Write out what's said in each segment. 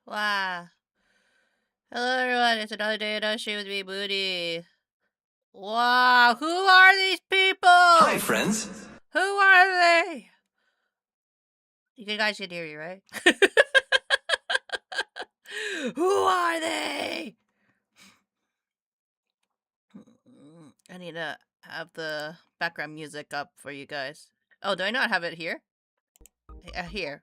Wow. Hello everyone, it's another day in Oshi with me, Munii. Wow, who are these people? Hi, friends. Who are they? You guys can hear me, right? Who are they? I need to have the background music up for you guys. Oh, do I not have it here? Here.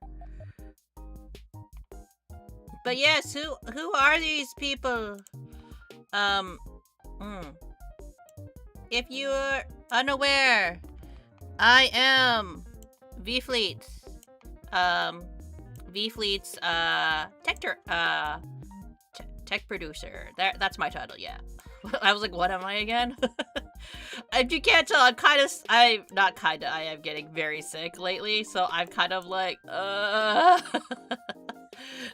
But yes, who are these people? If you're unaware, I am V-Fleet. V-Fleet's tech producer. That's my title, yeah. I was like, what am I again? If you can't tell, I am getting very sick lately, so I'm kind of like,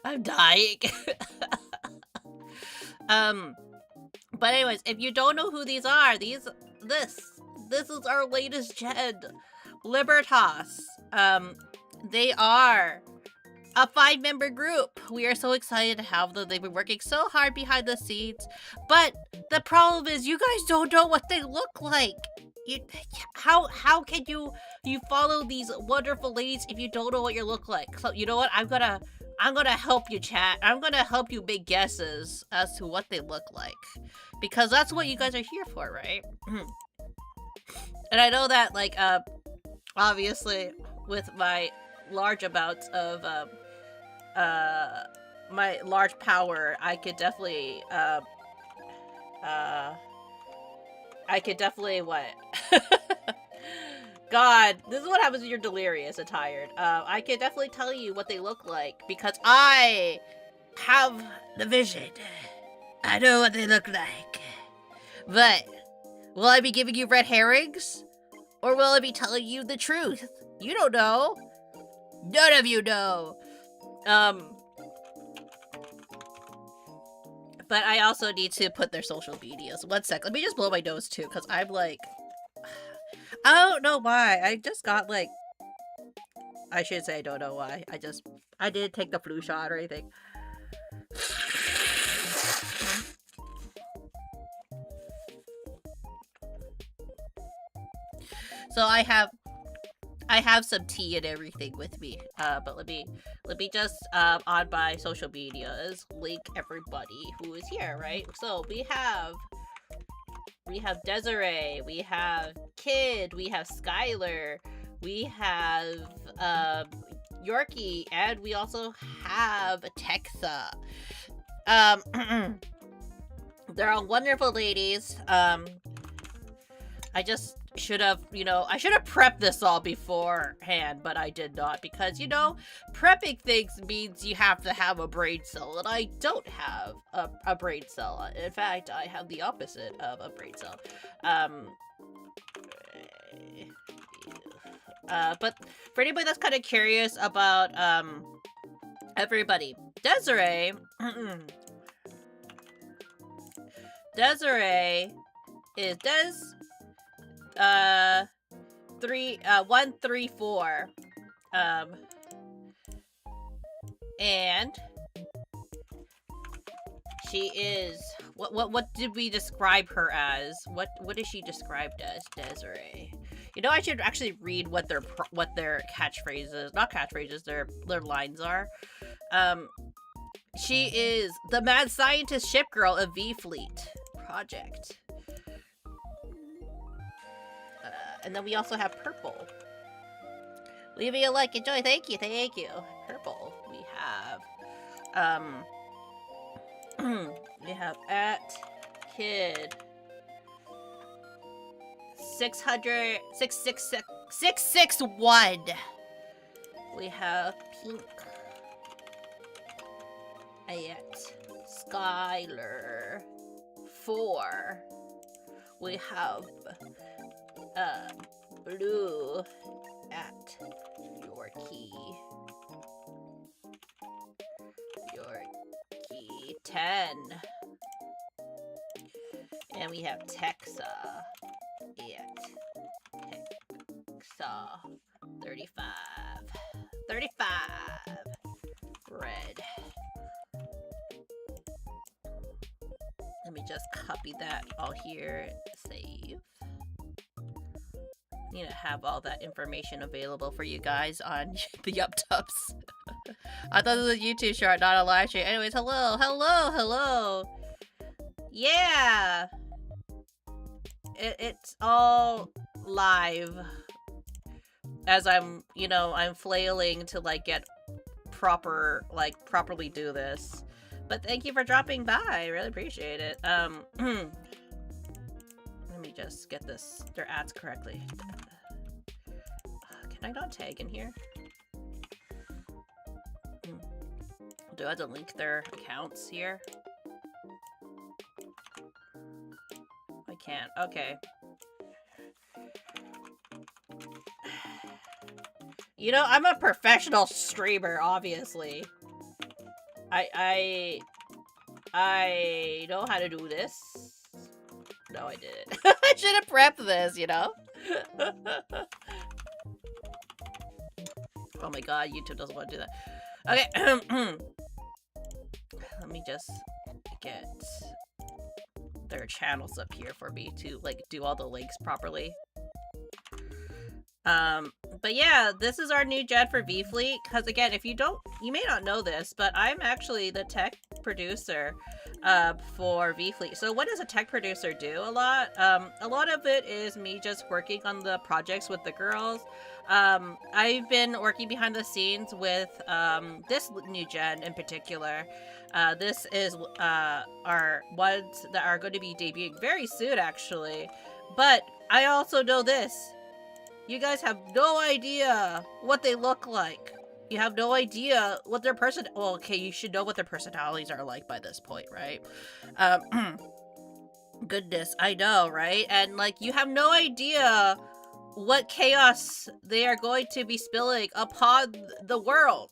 I'm dying. But anyways, if you don't know who these are, this is our latest gen, Libertas. They are a 5-member group. We are so excited to have them. They've been working so hard behind the scenes, but the problem is you guys don't know what they look like. How can you follow these wonderful ladies if you don't know what you look like? So you know what? I'm gonna help you, chat. I'm gonna help you make guesses as to what they look like, because that's what you guys are here for, right? And I know that, like, obviously, with my large amounts of my large power, I could definitely what? God, this is what happens when you're delirious and tired. I can definitely tell you what they look like because I have the vision. I know what they look like. But will I be giving you red herrings? Or will I be telling you the truth? You don't know. None of you know. But I also need to put their social medias. 1 sec. Let me just blow my nose too, because I'm like, I don't know why. I just got like, I should say I don't know why. I didn't take the flu shot or anything. So I have some tea and everything with me. But let me just on my social medias link everybody who is here, right? So we have Desiree, we have Kid, we have Skylar, we have Yorkie, and we also have Texa. They're all wonderful ladies. I just should have, I should have prepped this all beforehand, but I did not because, prepping things means you have to have a brain cell, and I don't have a brain cell. In fact, I have the opposite of a brain cell. But for anybody that's kind of curious about, everybody, Desiree is 134. And she is what did we describe her as? What is she described as, Desiree? I should actually read what their catchphrases, not catchphrases, their lines are. She is the mad scientist ship girl of V Fleet Project. And then we also have Purple. Leave me a like, enjoy, thank you. Purple. We have at Kid 661. We have Pink at Skylar 4. We have Blue at Yorkie 10. And we have Texa at Texa 35. Red. Let me just copy that all here. Save. Need to have all that information available for you guys on the Yup-Tubs. I thought it was a YouTube short, not a live stream. Anyways, hello. Yeah! It's all live. As I'm flailing to, get properly do this. But thank you for dropping by. I really appreciate it. Let me just get their ads correctly. Can I not tag in here? Do I have to link their accounts here? I can't. Okay. I'm a professional streamer, obviously. I know how to do this. No, I didn't. I should have prepped this, Oh my god, YouTube doesn't want to do that. Okay. Let me just get their channels up here for me to, do all the links properly. But yeah, this is our new jet for V Fleet, because again, you may not know this, but I'm actually the tech producer for V Fleet. So what does a tech producer do? A lot of it is me just working on the projects with the girls. I've been working behind the scenes with this new gen in particular. This is our ones that are going to be debuting very soon, actually. But I also know this. You guys have no idea what they look like. You have no idea what their well, okay, you should know what their personalities are like by this point, right? Goodness, I know, right? And, you have no idea what chaos they are going to be spilling upon the world.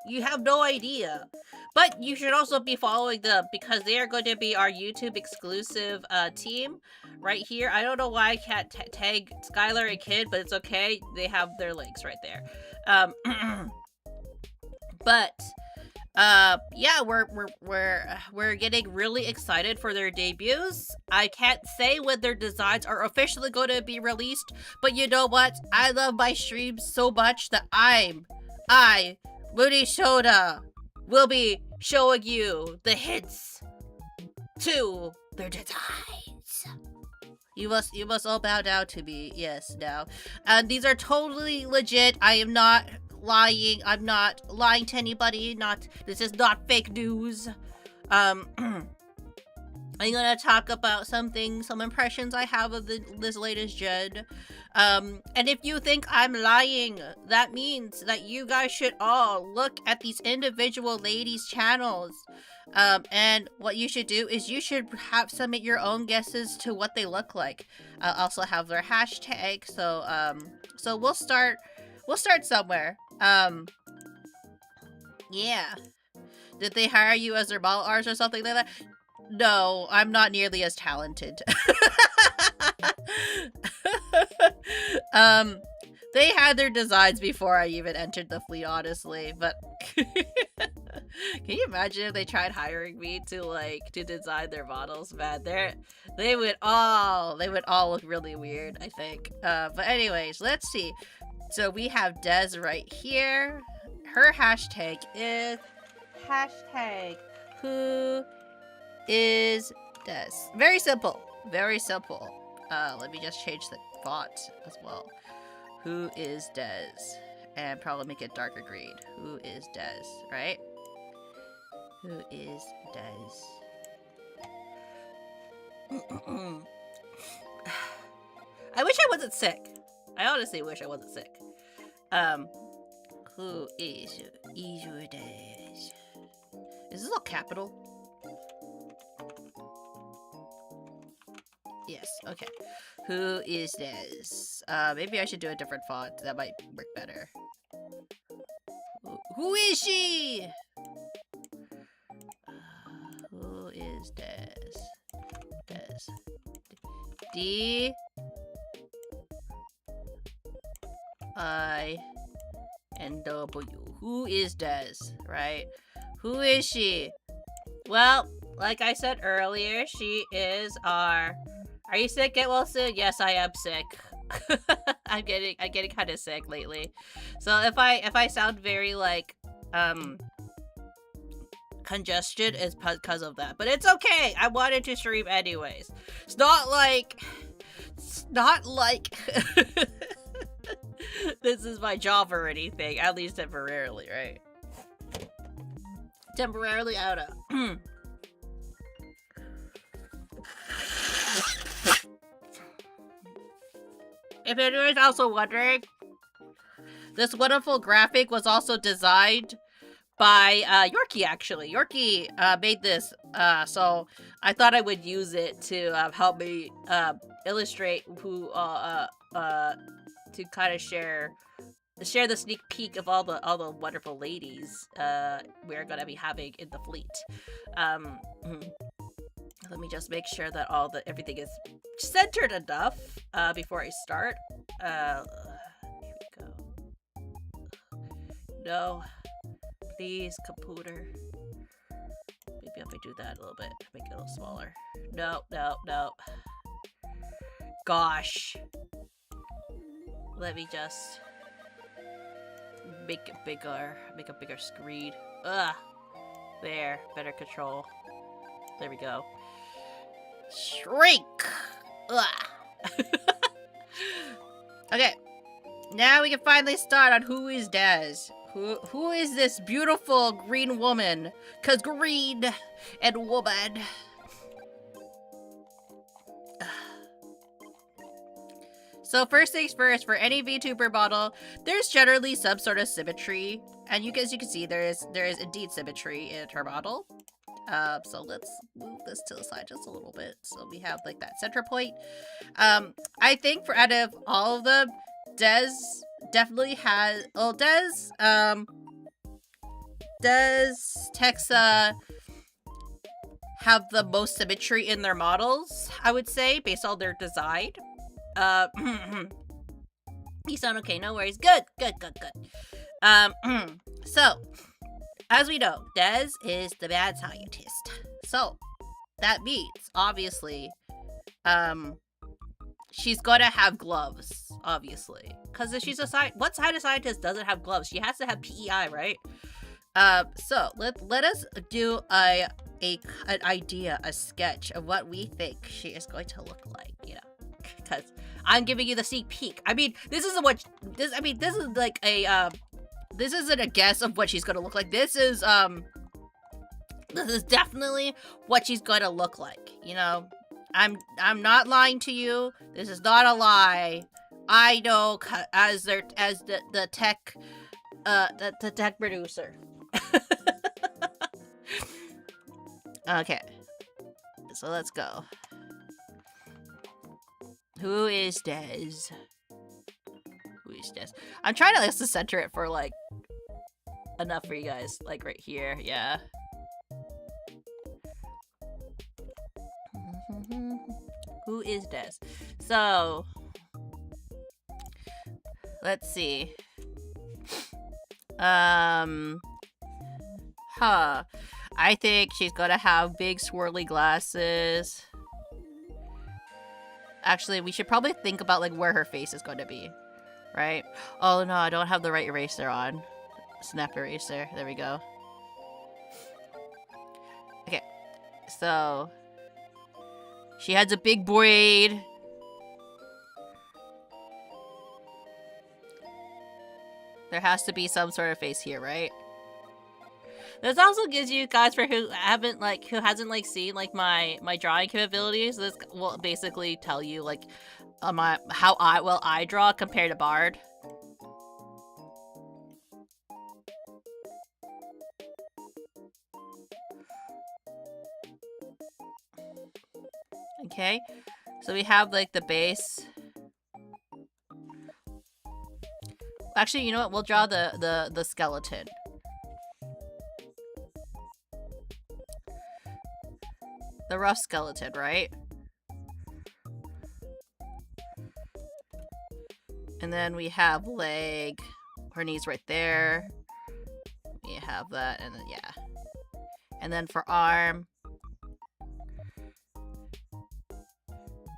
You have no idea. But you should also be following them because they are going to be our YouTube exclusive team right here. I don't know why I can't tag Skylar and Kid, but it's okay. They have their links right there. But Yeah, we're getting really excited for their debuts. I can't say when their designs are officially going to be released, but you know what? I love my streams so much that Munii Shoda, will be showing you the hints to their designs. You must all bow down to me, yes, now. And these are totally legit. I am not lying. I'm not lying to anybody. This is not fake news. I'm gonna talk about some impressions I have of this latest gen. And if you think I'm lying, that means that you guys should all look at these individual ladies' channels. And what you should do is you should submit your own guesses to what they look like. I'll also have their hashtag. So we'll start somewhere. Yeah. Did they hire you as their model artist or something like that? No, I'm not nearly as talented. They had their designs before I even entered the fleet, honestly, but can you imagine if they tried hiring me to design their models? Man, they would all look really weird, I think. But anyways, let's see. So we have Des right here. Her hashtag is #Who is Des. Very simple. Very simple. Let me just change the font as well. Who is Des? And probably make it darker green. Who is Des, right? Who is Des? I wish I wasn't sick. I honestly wish I wasn't sick. Who is your Des? Is this all capital? Yes, okay. Who is this? Maybe I should do a different font. That might work better. Who is she? Who is Des? D I N W. Who is Des? Right? Who is she? Well, like I said earlier, she is our... Are you sick? Get well soon? Yes, I am sick. I'm getting kind of sick lately. So if I sound very congested, it's because of that. But it's okay. I wanted to stream anyways. It's not like this is my job or anything. At least temporarily, right? Temporarily out of. If anyone's also wondering, this wonderful graphic was also designed by Yorkie, actually. Yorkie made this, so I thought I would use it to help me illustrate who, to kind of share the sneak peek of all the wonderful ladies we're gonna be having in the fleet. Let me just make sure that everything is centered enough before I start. Here we go. No, please, computer. Maybe if I do that a little bit, make it a little smaller. No. Gosh. Let me just make it bigger. Make a bigger screen. Ugh. There. Better control. There we go. Shrink! Ugh. Okay. Now we can finally start on who is Des. Who is this beautiful green woman? 'Cause green and woman. So first things first, for any VTuber model, there's generally some sort of symmetry. And as you can see, there is indeed symmetry in her model. So let's move this to the side just a little bit. So we have like that center point. I think out of all of them, Des definitely has, Des, Texa have the most symmetry in their models, I would say, based on their design. You sound okay, no worries. Good. So, as we know, Des is the bad scientist. So, that means, obviously, she's gonna have gloves, obviously. Because if she's what kind of scientist doesn't have gloves? She has to have PEI, right? So, let us do an idea, a sketch of what we think she is going to look like, you know. Because I'm giving you the sneak peek. I mean, this isn't like a, this isn't a guess of what she's gonna look like. This is definitely what she's gonna look like, you know? I'm not lying to you. This is not a lie. I know as the tech the tech producer. Okay. So let's go. Who is Des? Who is Des? I'm trying to center it for like enough for you guys. Like right here, yeah. Who is Des? So let's see. I think she's gonna have big swirly glasses. Actually, we should probably think about like where her face is going to be, right? Oh no, I don't have the right eraser on. Snap eraser. There we go. Okay, so she has a big braid. There has to be some sort of face here, right? This also gives you guys, for who hasn't seen like my drawing capabilities, this will basically tell you like how I draw compared to Bard. Okay, so we have like the base. Actually, you know what? We'll draw the skeleton. The rough skeleton, right? And then we have leg, her knees right there. We have that, and then yeah. And then for arm,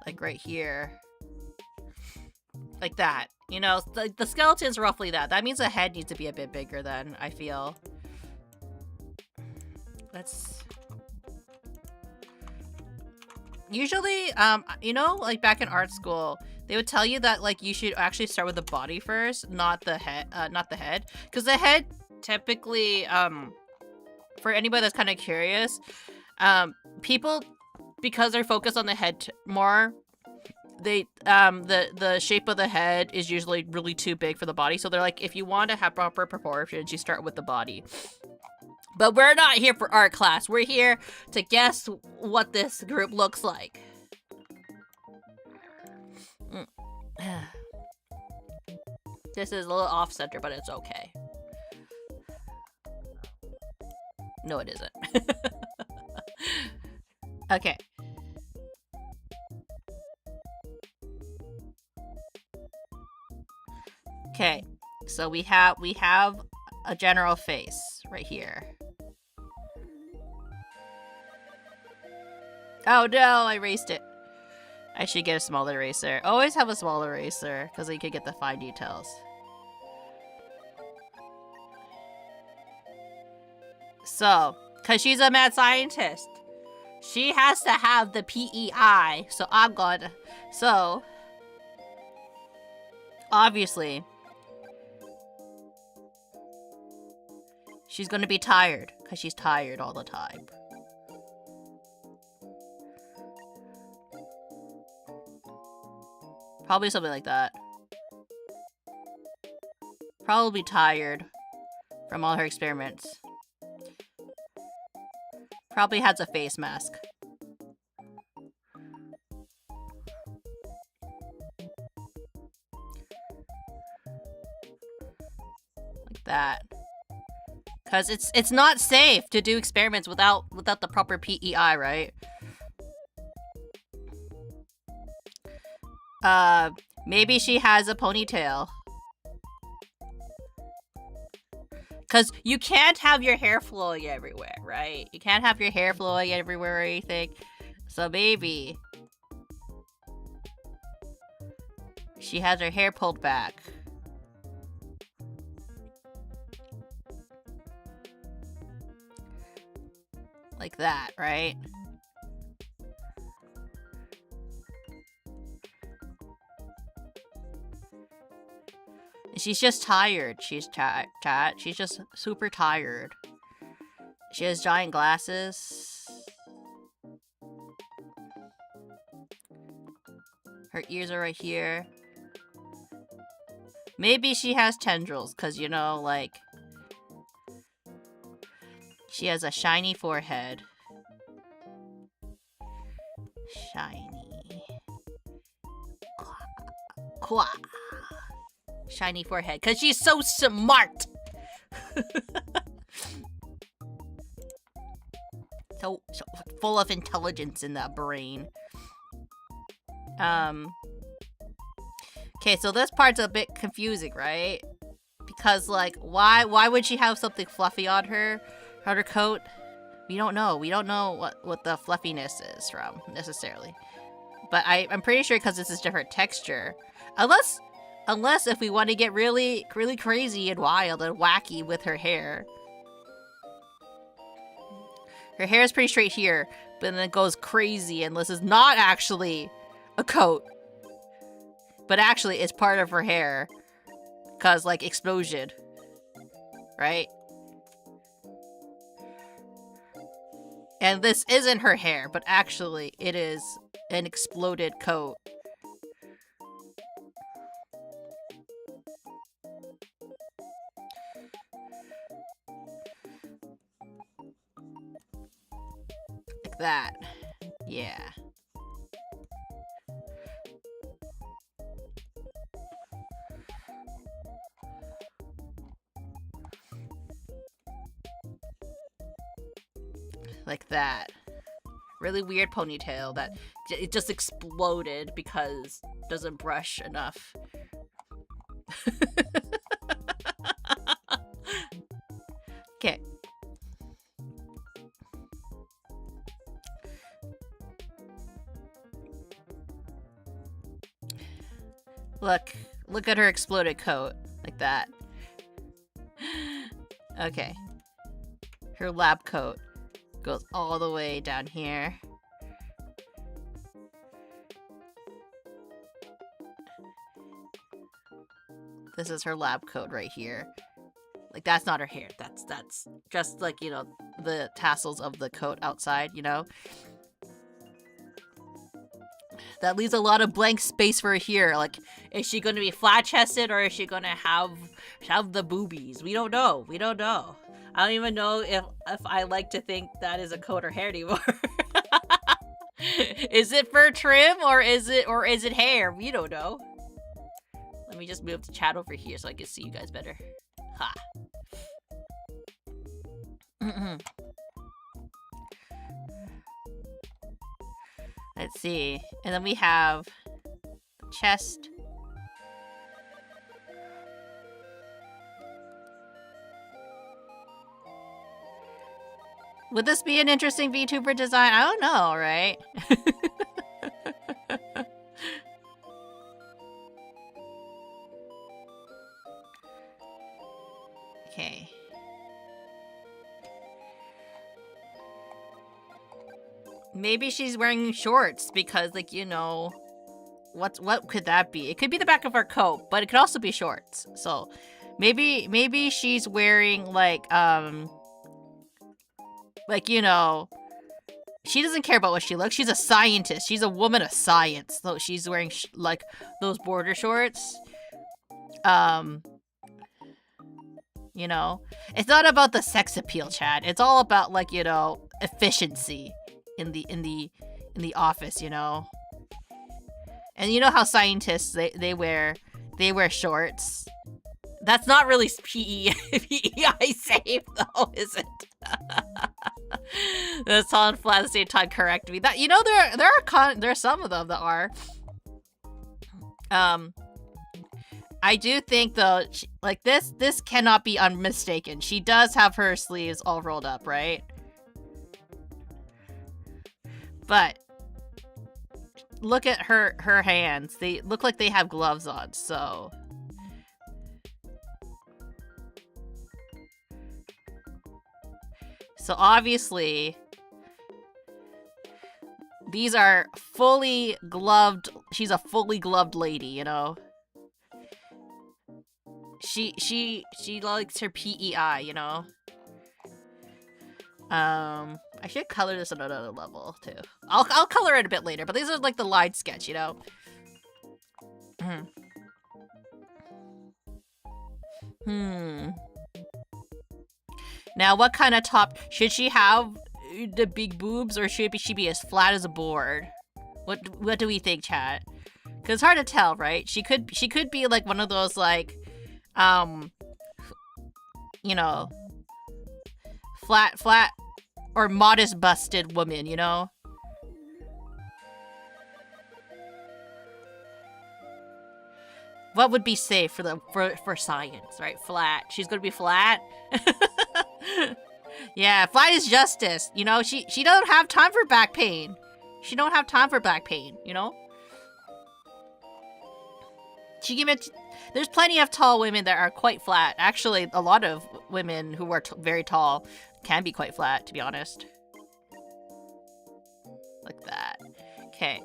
like right here. Like that. You know, the skeleton's roughly that. That means the head needs to be a bit bigger then, I feel. Let's... Usually, you know, like back in art school, they would tell you that like you should actually start with the body first, not the head, because the head typically, for anybody that's kind of curious, people, because they're focused on the head more, they the shape of the head is usually really too big for the body, so they're like, if you want to have proper proportions, you start with the body. But we're not here for art class. We're here to guess what this group looks like. This is a little off-center, but it's okay. No, it isn't. Okay. Okay, so we have a general face right here. Oh no, I erased it. I should get a smaller eraser. Always have a smaller eraser, because you can get the fine details. So, because she's a mad scientist, she has to have the PEI, so I'm gonna... So, obviously, she's gonna be tired, because she's tired all the time. Probably something like that. Probably tired from all her experiments. Probably has a face mask. Like that. Because it's not safe to do experiments without the proper PEI, right? Maybe she has a ponytail. Because you can't have your hair flowing everywhere, right? You can't have your hair flowing everywhere or anything. So maybe she has her hair pulled back. Like that, right? She's just tired. She's she's just super tired. She has giant glasses. Her ears are right here. Maybe she has tendrils, because, you know, like, she has a shiny forehead. Shiny. Qua. Shiny forehead, because she's so smart. so full of intelligence in that brain. Okay, so this part's a bit confusing, right? Because, like, why would she have something fluffy on her coat? We don't know. We don't know what the fluffiness is from, necessarily. But I'm pretty sure because this is different texture. Unless if we want to get really, really crazy and wild and wacky with her hair. Her hair is pretty straight here, but then it goes crazy, and this is not actually a coat. But actually, it's part of her hair. Because, like, explosion. Right? And this isn't her hair, but actually, it is an exploded coat. Like that. Yeah. Like that. Really weird ponytail that it just exploded because it doesn't brush enough. Okay. Look at her exploded coat. Like that. Okay. Her lab coat goes all the way down here. This is her lab coat right here. Like, that's not her hair. That's just, like, you know, the tassels of the coat outside, you know? That leaves a lot of blank space for her here. Like, is she going to be flat-chested or is she going to have the boobies? We don't know. We don't know. I don't even know if I like to think that is a coat or hair anymore. Is it for trim or is it hair? We don't know. Let me just move the chat over here so I can see you guys better. Ha. Let's see. And then we have the chest. Would this be an interesting VTuber design? I don't know, right? Okay. Maybe she's wearing shorts because, like, you know, what could that be? It could be the back of her coat, but it could also be shorts. So maybe she's wearing like, you know, she doesn't care about what she looks. She's a scientist. She's a woman of science. So she's wearing like those border shorts. You know, it's not about the sex appeal, Chad. It's all about, like, you know, efficiency in the office, you know. And you know how scientists they wear shorts. That's not really PEI safe though, is it? That's all in flat at the same time. Correct me. That, you know, there are some of them that are. I do think though, like this cannot be unmistaken. She does have her sleeves all rolled up, right? But look at her hands. They look like they have gloves on, so. So obviously, these are fully gloved. She's a fully gloved lady, you know. She likes her PEI, you know. I should color this at another level too. I'll color it a bit later, but these are like the line sketch, you know. Now, what kind of top should she have? The big boobs, or should she be as flat as a board? What do we think, chat? Because it's hard to tell, right? She could be like one of those like, you know, flat or modest busted woman, you know. What would be safe for science, right? Flat. She's gonna be flat. Yeah, flat is justice. You know, she don't have time for back pain. She don't have time for back pain, you know? There's plenty of tall women that are quite flat. Actually, a lot of women who are very tall can be quite flat, to be honest. Like that. Okay.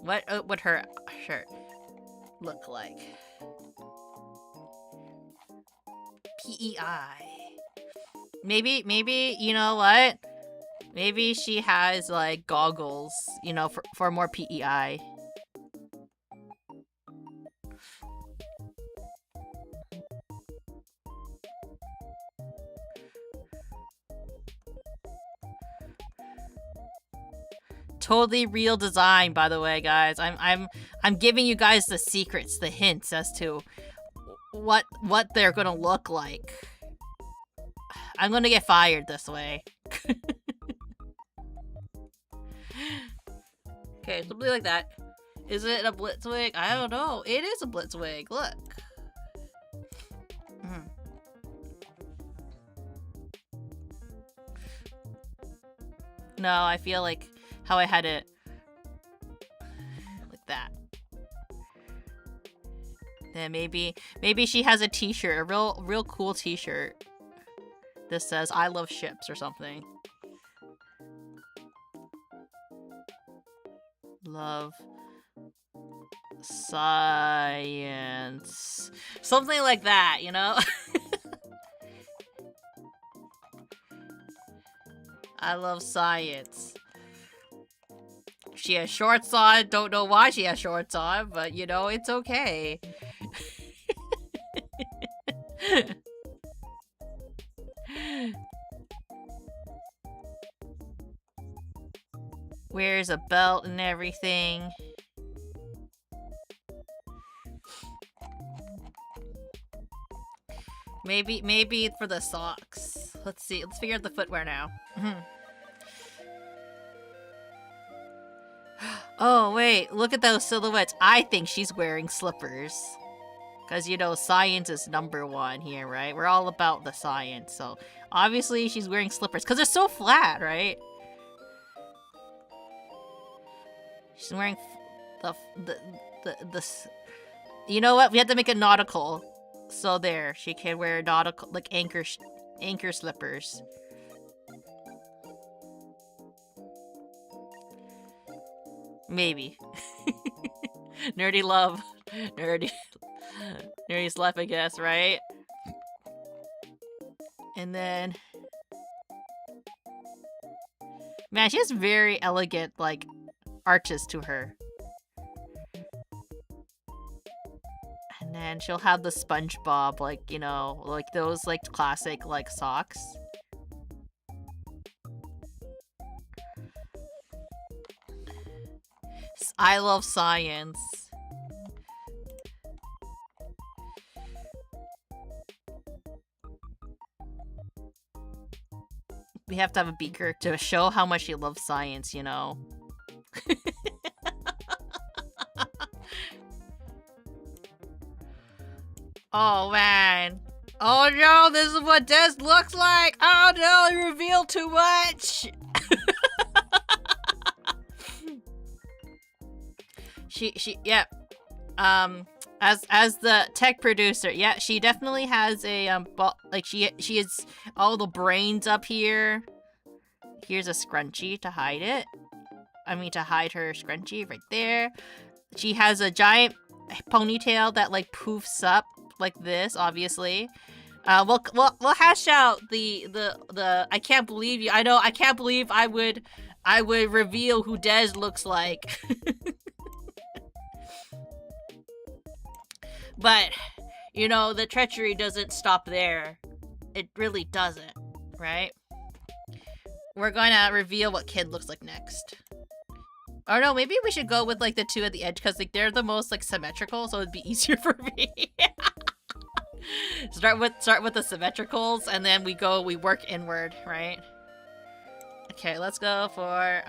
What would her shirt look like? PEI. Maybe, you know what? Maybe she has, like, goggles, you know, for more PEI. Totally real design, by the way, guys. I'm giving you guys the secrets, the hints as to what they're gonna look like. I'm gonna get fired this way. Okay, something like that. Is it a blitz wig? I don't know. It is a blitz wig. Look. No, I feel like how I had it like that. Then maybe she has a t-shirt, a real cool t-shirt. This says I love ships or something. Love science. Something like that, you know? I love science. She has shorts on. Don't know why she has shorts on, but you know, it's okay. Wears a belt and everything. Maybe for the socks. Let's see. Let's figure out the footwear now. Oh, wait. Look at those silhouettes. I think she's wearing slippers. Because, you know, science is #1 here, right? We're all about the science. So, obviously, she's wearing slippers. Because they're so flat, right? She's wearing the you know what? We have to make it nautical. So there, she can wear nautical, like anchor slippers. Maybe. Nerdy love. Nerdy's life, I guess, right? And then... Man, she has very elegant, like, arches to her. And then she'll have the SpongeBob, like, you know, like those, like, classic, like, socks. I love science. We have to have a beaker to show how much she loves science, you know. Oh man. Oh no, this is what Des looks like! Oh no, you revealed too much! Yeah. As the tech producer, yeah, she definitely has a, like, she has all the brains up here. Here's a scrunchie to hide it. I mean, to hide her scrunchie right there. She has a giant ponytail that, like, poofs up like this, obviously. We'll hash out the I can't believe you. I can't believe I would reveal who Des looks like. But, you know, the treachery doesn't stop there. It really doesn't, right? We're gonna reveal what Kid looks like next. Or no, maybe we should go with, like, the two at the edge, because, like, they're the most, like, symmetrical, so it'd be easier for me. Start with the symmetricals, and then we work inward, right? Okay, let's go for,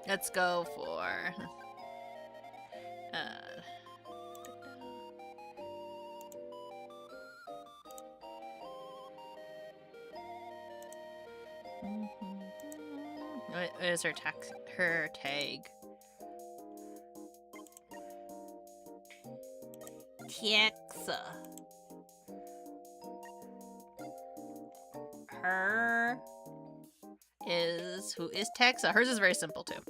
let's go for... What is her tag? Texa. Who is Texa? Hers is very simple too.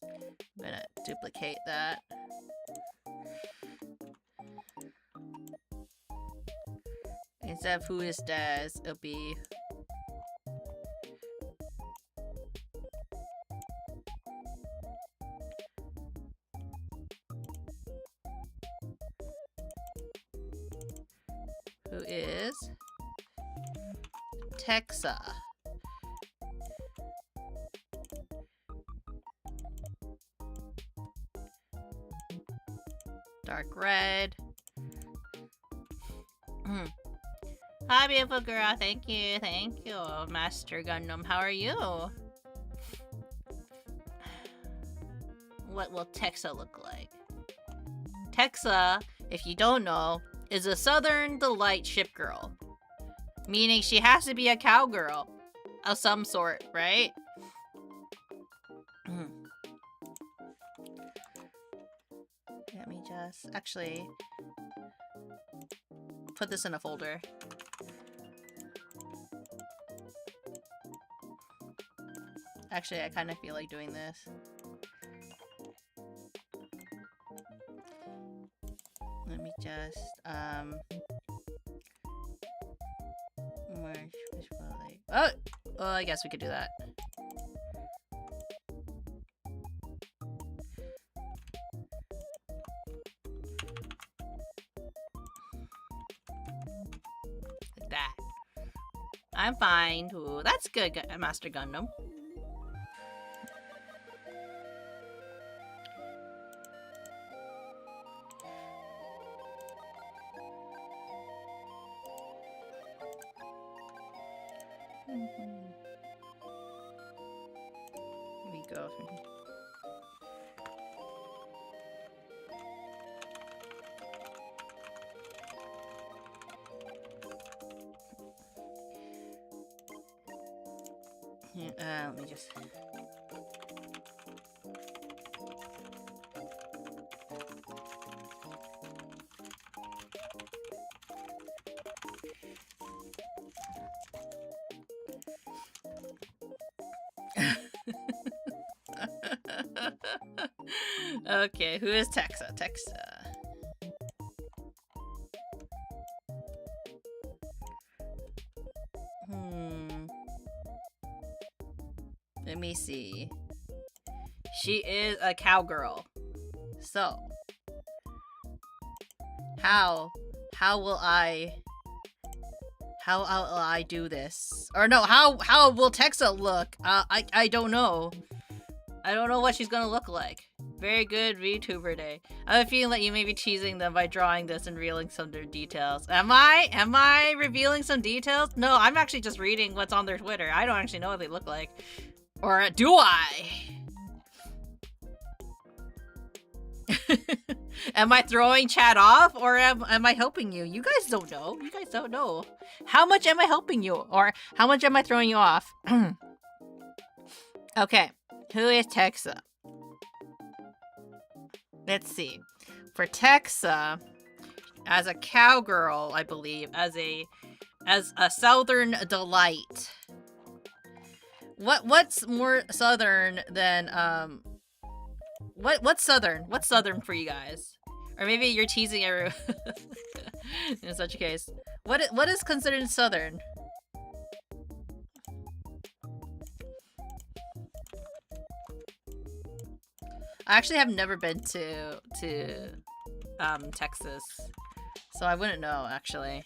I'm gonna duplicate that. Instead of who is Des, it'll be who is Texa. Dark red. Hi, beautiful girl. Thank you, Master Gundam. How are you? What will Texa look like? Texa, if you don't know, is a Southern Delight ship girl. Meaning she has to be a cowgirl of some sort, right? Let me just actually put this in a folder. Actually, I kind of feel like doing this. Let me just, oh, I guess we could do that. Like that. I'm fine. Ooh, that's good, Master Gundam. Go from here. Let me just... Okay, who is Texa? Let me see. She is a cowgirl. So, how will I do this? Or no, how will Texa look? I don't know. I don't know what she's gonna look like. Very good VTuber day. I have a feeling that you may be teasing them by drawing this and revealing some of their details. Am I revealing some details? No, I'm actually just reading what's on their Twitter. I don't actually know what they look like. Or do I? Am I throwing chat off or am I helping you? You guys don't know. You guys don't know. How much am I helping you? Or how much am I throwing you off? Okay. Who is Texa? Let's see. For Texa, as a cowgirl, I believe, as a southern delight. What's more southern than what's southern? What's southern for you guys? Or maybe you're teasing everyone. In such a case, what is considered southern? I actually have never been to Texas, so I wouldn't know actually.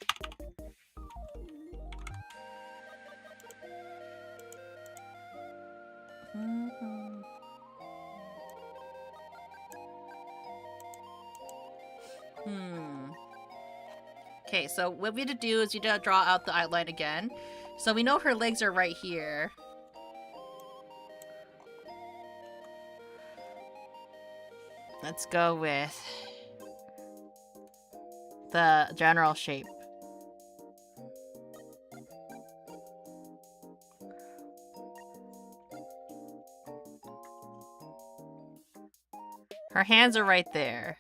Okay, so what we need to do is you gotta draw out the outline again. So we know her legs are right here. Let's go with the general shape. Her hands are right there.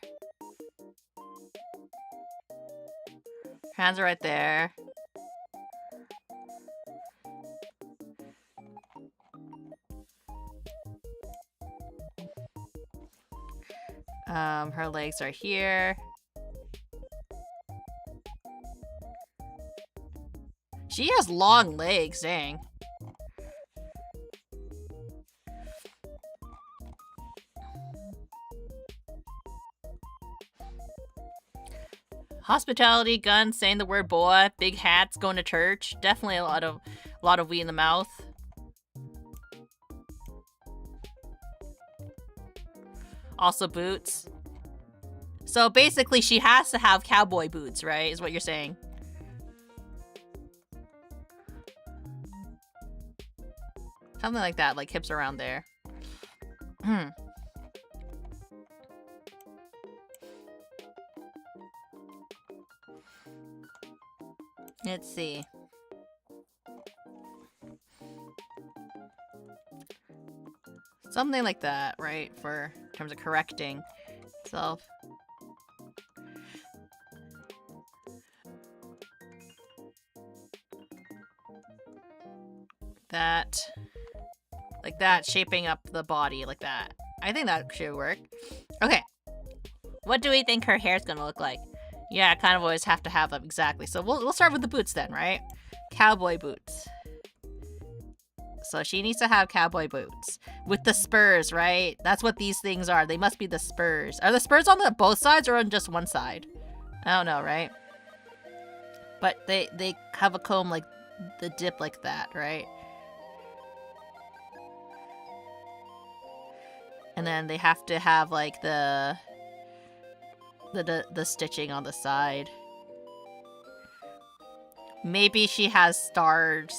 Hands are right there. Her legs are here. She has long legs, dang. Hospitality, guns, saying the word boy, big hats, going to church. Definitely a lot of weed in the mouth. Also boots. So basically she has to have cowboy boots, right? Is what you're saying. Something like that, like hips around there. Let's see. Something like that, right? For in terms of correcting itself. That. Like that, shaping up the body like that. I think that should work. Okay. What do we think her hair's gonna look like? Yeah, I kind of always have to have them exactly. So we'll start with the boots then, right? Cowboy boots. So she needs to have cowboy boots with the spurs, right? That's what these things are. They must be the spurs. Are the spurs on both sides or on just one side? I don't know, right? But they have a comb like the dip like that, right? And then they have to have like the stitching on the side. Maybe she has stars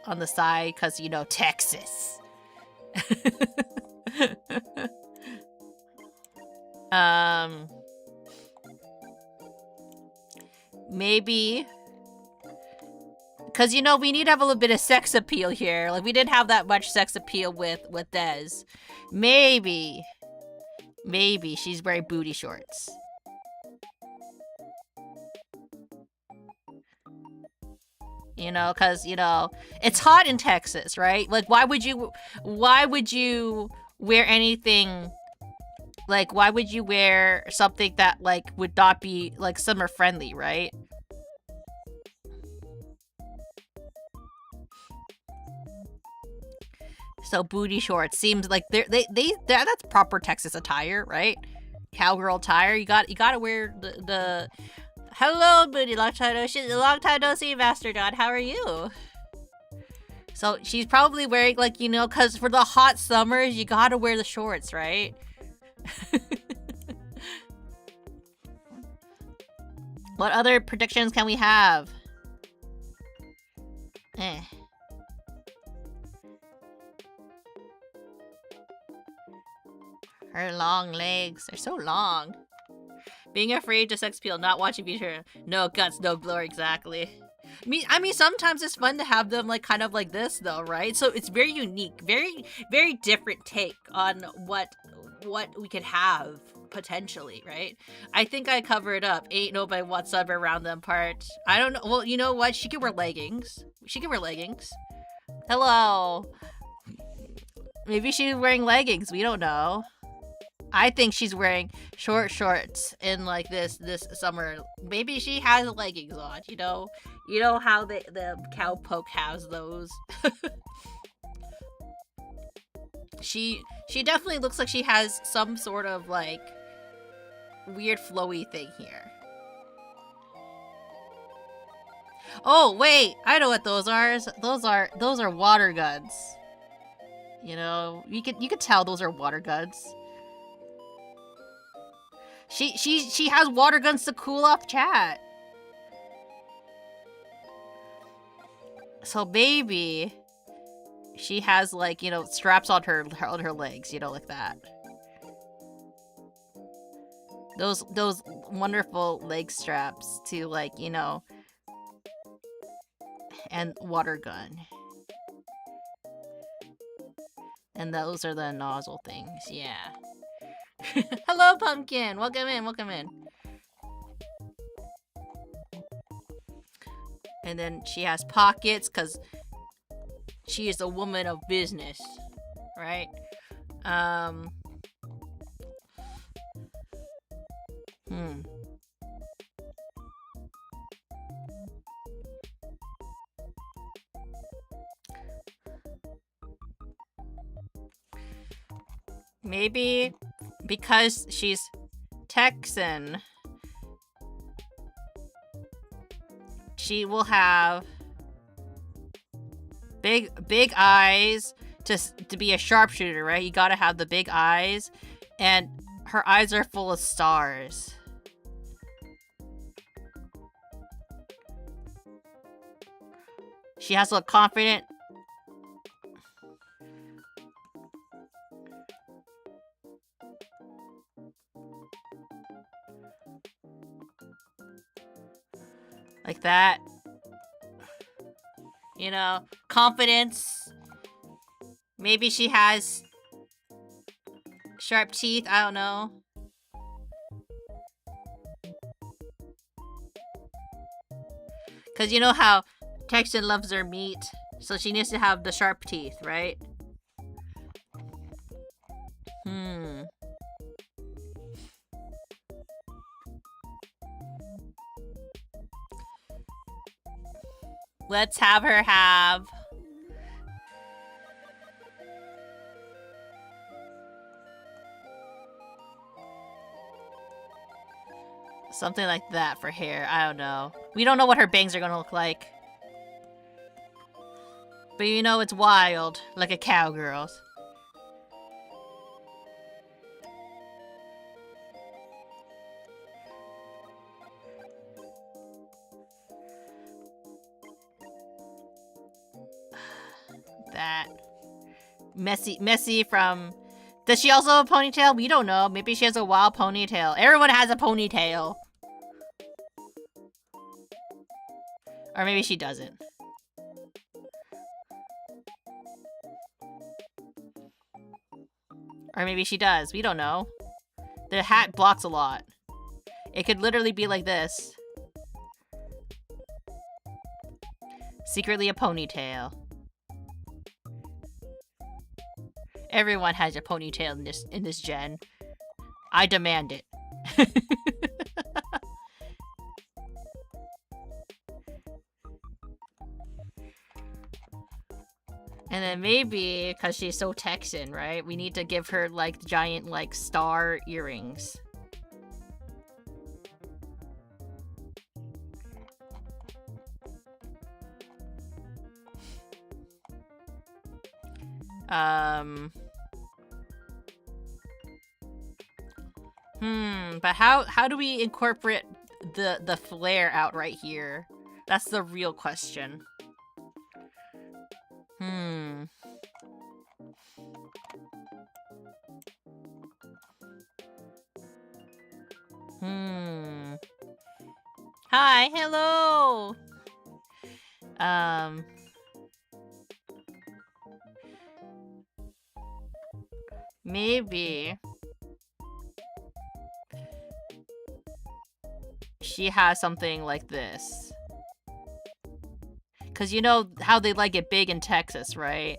on the side because, you know, Texas. Maybe because, you know, we need to have a little bit of sex appeal here. Like, we didn't have that much sex appeal with Dez. Maybe she's wearing booty shorts. You know, because, you know, it's hot in Texas, right? Like, why would you wear anything, like, why would you wear something that, like, would not be, like, summer friendly, right? So booty shorts seems like that's proper Texas attire, right? Cowgirl attire. You gotta wear the hello booty, long time no see, Master God. How are you? So she's probably wearing, like, you know, because for the hot summers you gotta wear the shorts, right? What other predictions can we have? Her long legs. They're so long. Being afraid to sex appeal, not watching feature. No guts, no glory, exactly. I mean, sometimes it's fun to have them like kind of like this though, right? So it's very unique, very different take on what we could have potentially, right? I think I covered up. Ain't nobody whatsoever around them part. I don't know. Well, you know what? She could wear leggings. She could wear leggings. Hello. Maybe she's wearing leggings. We don't know. I think she's wearing short shorts in like this summer. Maybe she has leggings on, you know? You know how the cowpoke has those. She definitely looks like she has some sort of like weird flowy thing here. Oh, wait, I know what those are. Those are water guns. You know, you could tell those are water guns. She has water guns to cool off chat. So maybe she has like, you know, straps on her legs, you know, like that. Those wonderful leg straps to like, you know, and water gun. And those are the nozzle things, yeah. Hello, Pumpkin! Welcome in, welcome in. And then she has pockets, because she is a woman of business, right? Maybe because she's Texan, she will have big eyes to be a sharpshooter, right? You gotta have the big eyes, and her eyes are full of stars. She has a confident. Like that. You know, confidence. Maybe she has sharp teeth, I don't know. Because you know how Texan loves their meat, so she needs to have the sharp teeth, right? Let's have her have something like that for hair. I don't know. We don't know what her bangs are gonna look like. But you know it's wild, like a cowgirl's. That messy from. Does she also have a ponytail? We don't know. Maybe she has a wild ponytail. Everyone has a ponytail. Or maybe she doesn't. Or maybe she does. We don't know. The hat blocks a lot. It could literally be like this. Secretly a ponytail. Everyone has a ponytail in this gen. I demand it. And then maybe, because she's so Texan, right? We need to give her, like, giant, like, star earrings. But how do we incorporate the flare out right here? That's the real question. Hi, hello! Maybe she has something like this. Because you know how they like it big in Texas, right?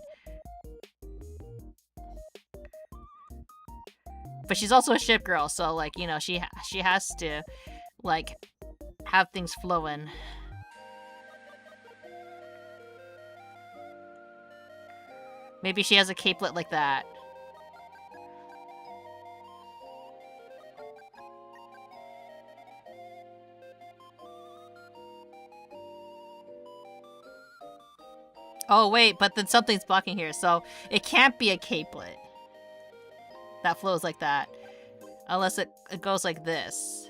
But she's also a ship girl, so like, you know, she has to like have things flowing. Maybe she has a capelet like that. Oh wait, but then something's blocking here, so it can't be a capelet that flows like that. Unless it goes like this.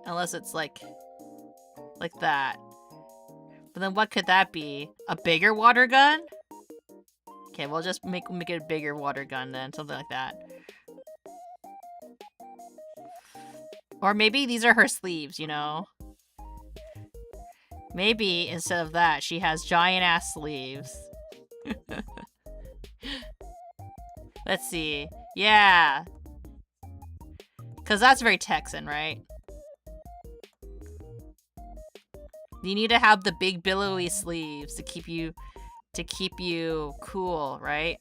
Unless it's like that. But then what could that be? A bigger water gun? Okay, we'll just make it a bigger water gun then, something like that. Or maybe these are her sleeves, you know? Maybe instead of that, she has giant ass sleeves. Let's see. Yeah. Because that's very Texan, right? You need to have the big billowy sleeves to keep you cool, right?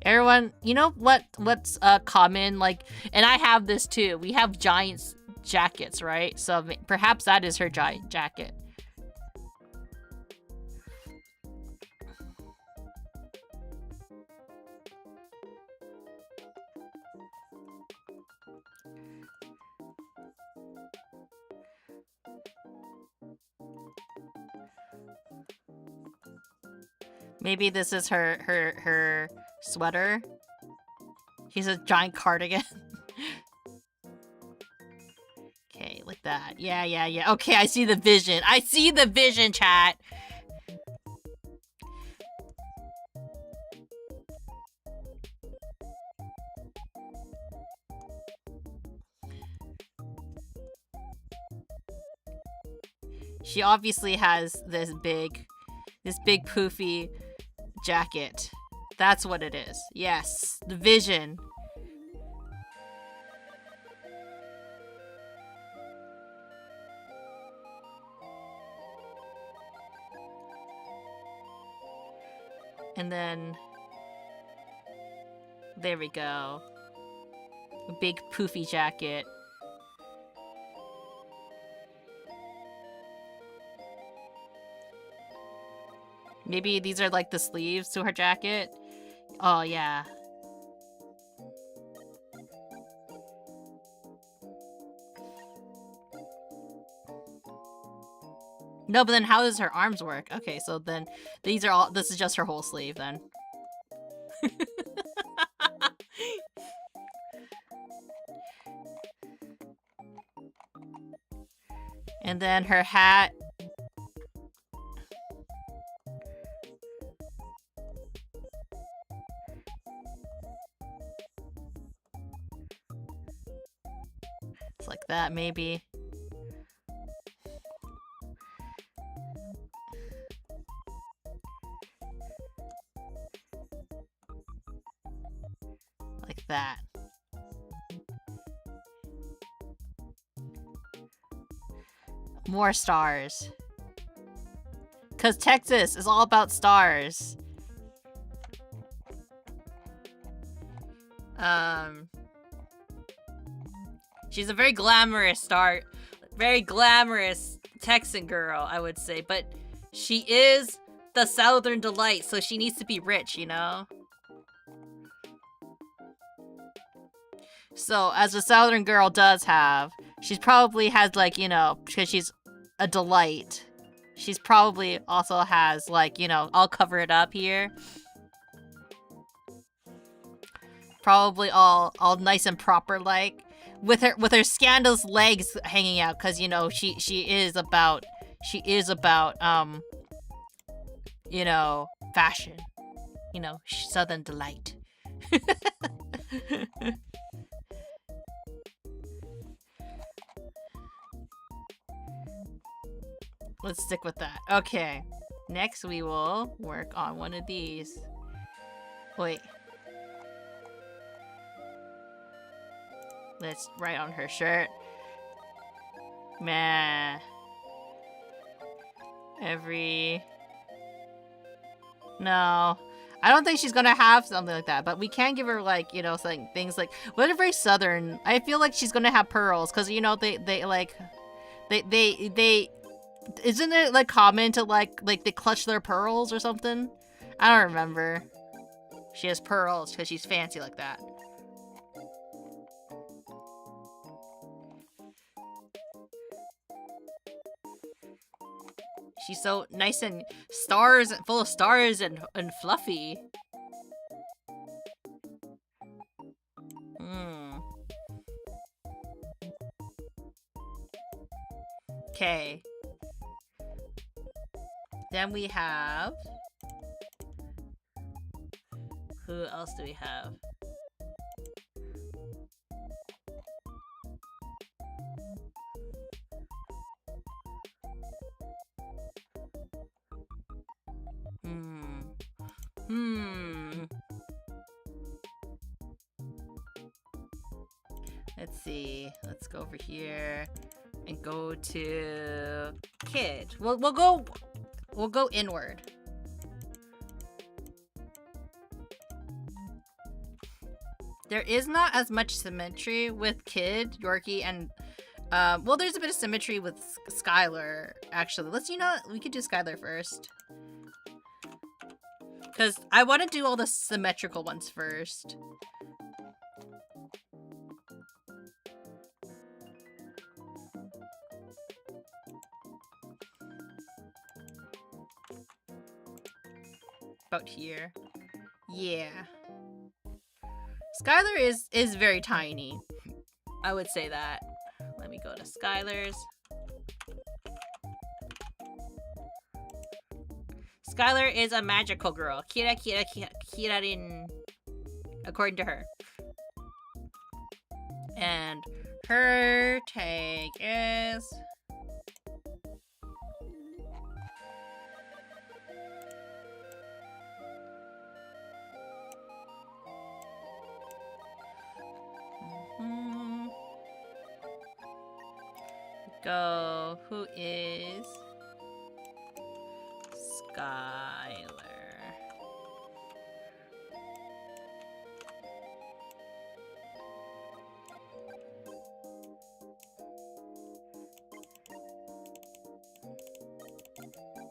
Everyone, you know what's common, like, and I have this too. We have giant jackets, right? So perhaps that is her giant jacket. Maybe this is her sweater. She's a giant cardigan. Okay, like that. Yeah. Okay, I see the vision. I see the vision, chat. She obviously has this big poofy jacket. That's what it is. Yes, the vision. And then there we go. A big poofy jacket. Maybe these are like the sleeves to her jacket. Oh, yeah. No, but then how does her arms work? Okay, so then this is just her whole sleeve then. And then her hat. It's like that, maybe. Like that. More stars. 'Cause Texas is all about stars. She's a very glamorous Texan girl, I would say, but she is the Southern Delight, so she needs to be rich, you know? So, as a Southern girl does have, she's probably has, like, you know, because she's a delight. She's probably also has, like, you know, I'll cover it up here. probably all nice and proper like, with her scandalous legs hanging out, because you know she is about you know, fashion, you know, Southern delight. Let's stick with that. Okay. Next we will work on one of these. Wait. Let's write on her shirt. Meh. No. I don't think she's gonna have something like that, but we can give her like, you know, things like, what are very southern? I feel like she's gonna have pearls, because you know they isn't it like common to like they clutch their pearls or something? I don't remember. She has pearls because she's fancy like that. She's so nice and full of stars and fluffy. Okay. Then we have... Who else do we have? Let's see. Let's go over here and go to Kid. We'll go inward. There is not as much symmetry with Kid, Yorkie, and well, there's a bit of symmetry with Skylar, actually. We could do Skylar first. Because I want to do all the symmetrical ones first. About here. Yeah. Skylar is very tiny. I would say that. Let me go to Skylar's. Skylar is a magical girl. Kirarin. According to her. And her tag is... Go. Who is Skylar?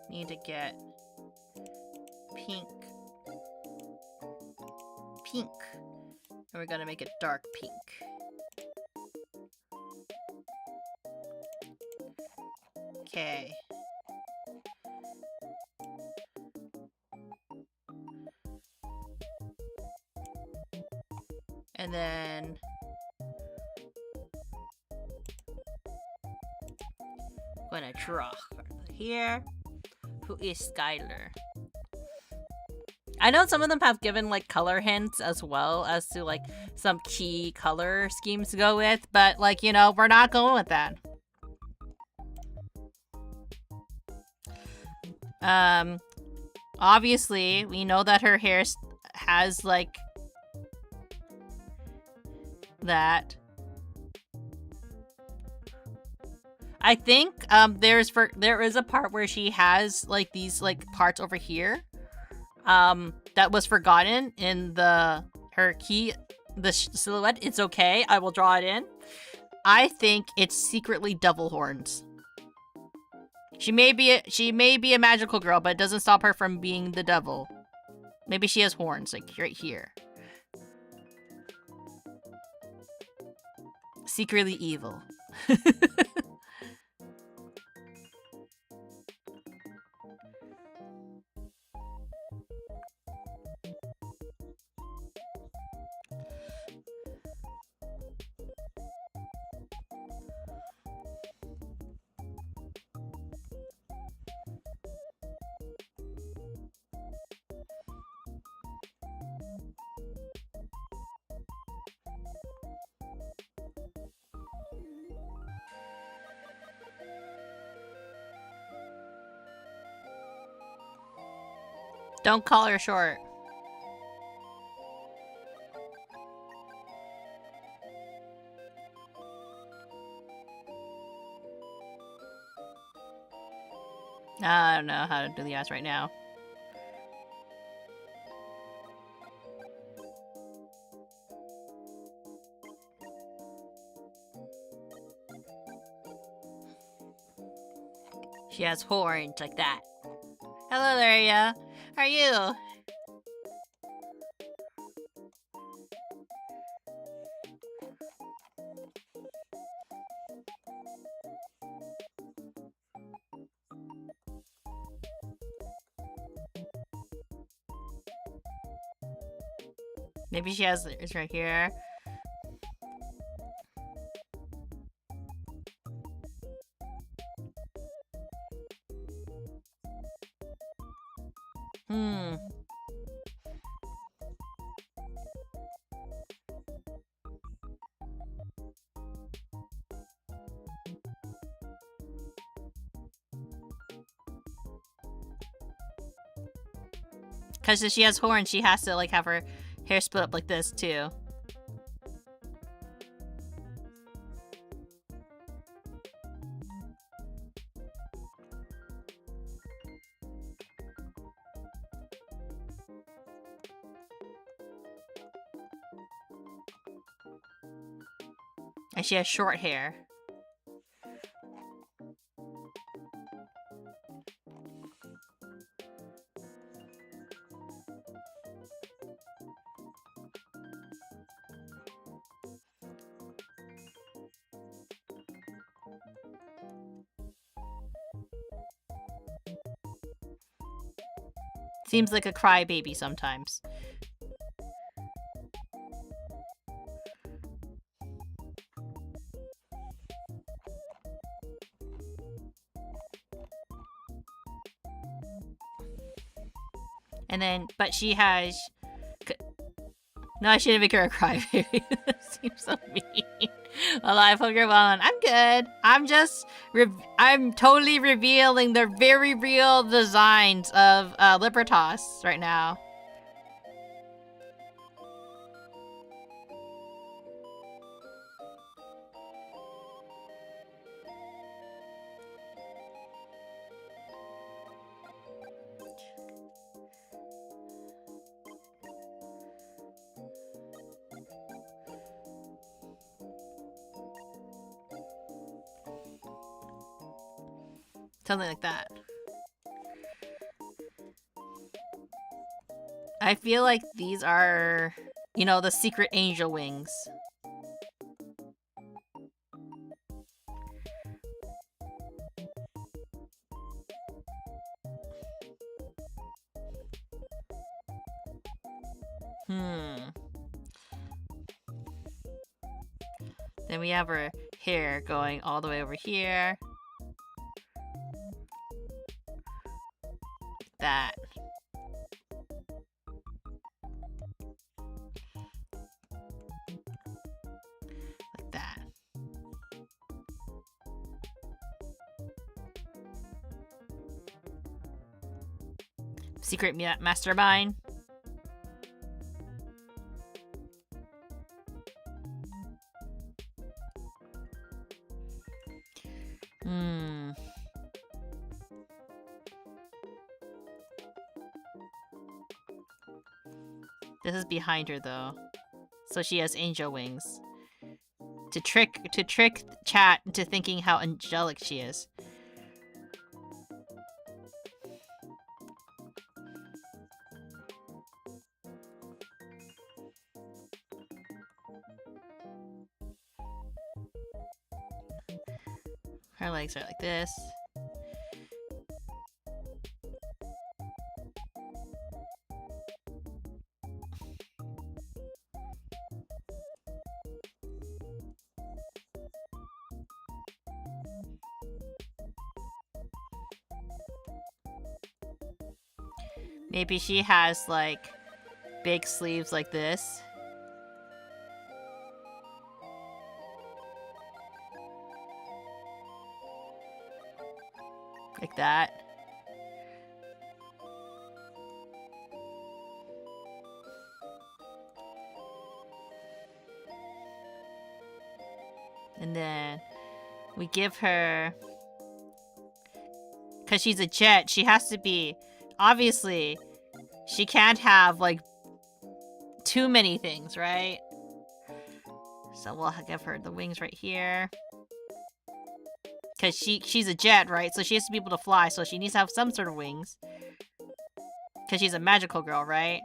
Need to get pink. Pink. And we're gonna make it dark pink. Okay. And then I'm gonna draw here. Who is Skylar? I know some of them have given like color hints as well as to like some key color schemes to go with, but like, you know, we're not going with that. Obviously, we know that her hair has, like, that. I think, there is a part where she has, like, these, like, parts over here, that was forgotten in the silhouette. It's okay. I will draw it in. I think it's secretly devil horns. She may be a magical girl, but it doesn't stop her from being the devil. Maybe she has horns, like right here. Secretly evil. Don't call her short. I don't know how to do the ass right now. She has horns like that. Hello there, yeah. How are you? Maybe she has it's right here. Because if she has horns, she has to like have her hair split up like this too. And she has short hair. Seems like a crybaby sometimes. And then, but she has... No, I shouldn't make her a crybaby. That seems so mean. Well, I hope you're well, and I'm good. I'm just... I'm totally revealing the very real designs of Libertas right now. Something like that. I feel like these are, you know, the secret angel wings. Then we have her hair going all the way over here. That. Like that. Secret mastermind. This is behind her though, so she has angel wings to trick chat into thinking how angelic she is. Her legs are like this. Maybe she has, like, big sleeves like this. Like that. And then we give her... Because she's a jet, she has to be... Obviously, she can't have, like, too many things, right? So we'll give her the wings right here. Because she's a jet, right? So she has to be able to fly, so she needs to have some sort of wings. Because she's a magical girl, right?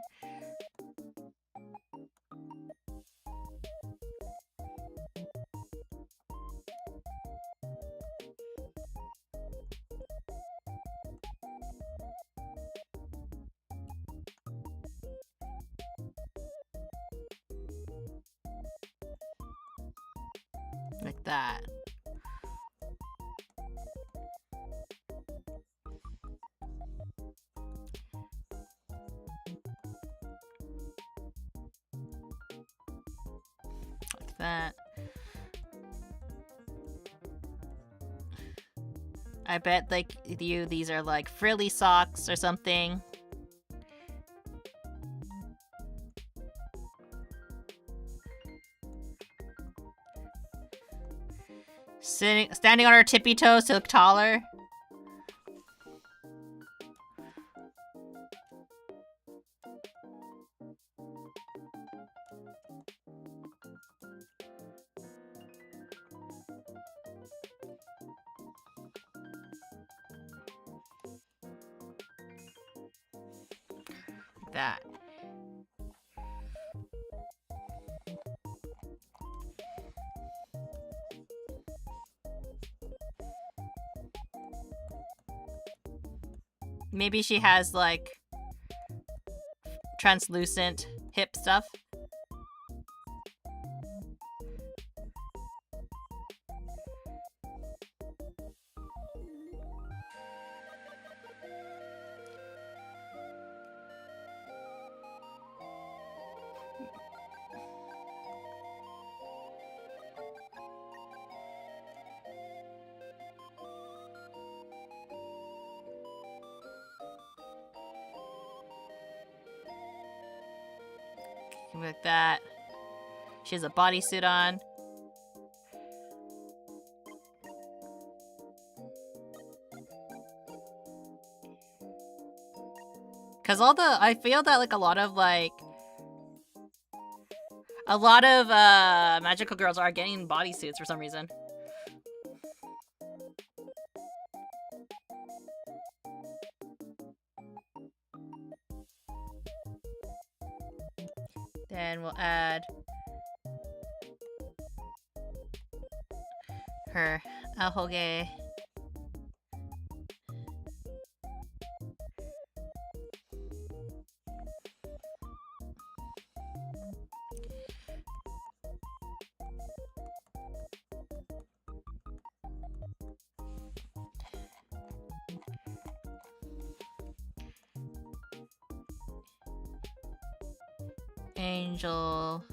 Like that. Like that. I bet, like, these are, like, frilly socks or something. Standing on her tippy toes to look taller. Like that. Maybe she has, like, translucent hip stuff. Like that. She has a bodysuit on. Cause I feel that like a lot of magical girls are getting bodysuits for some reason. Then we'll add her ahoge. Angel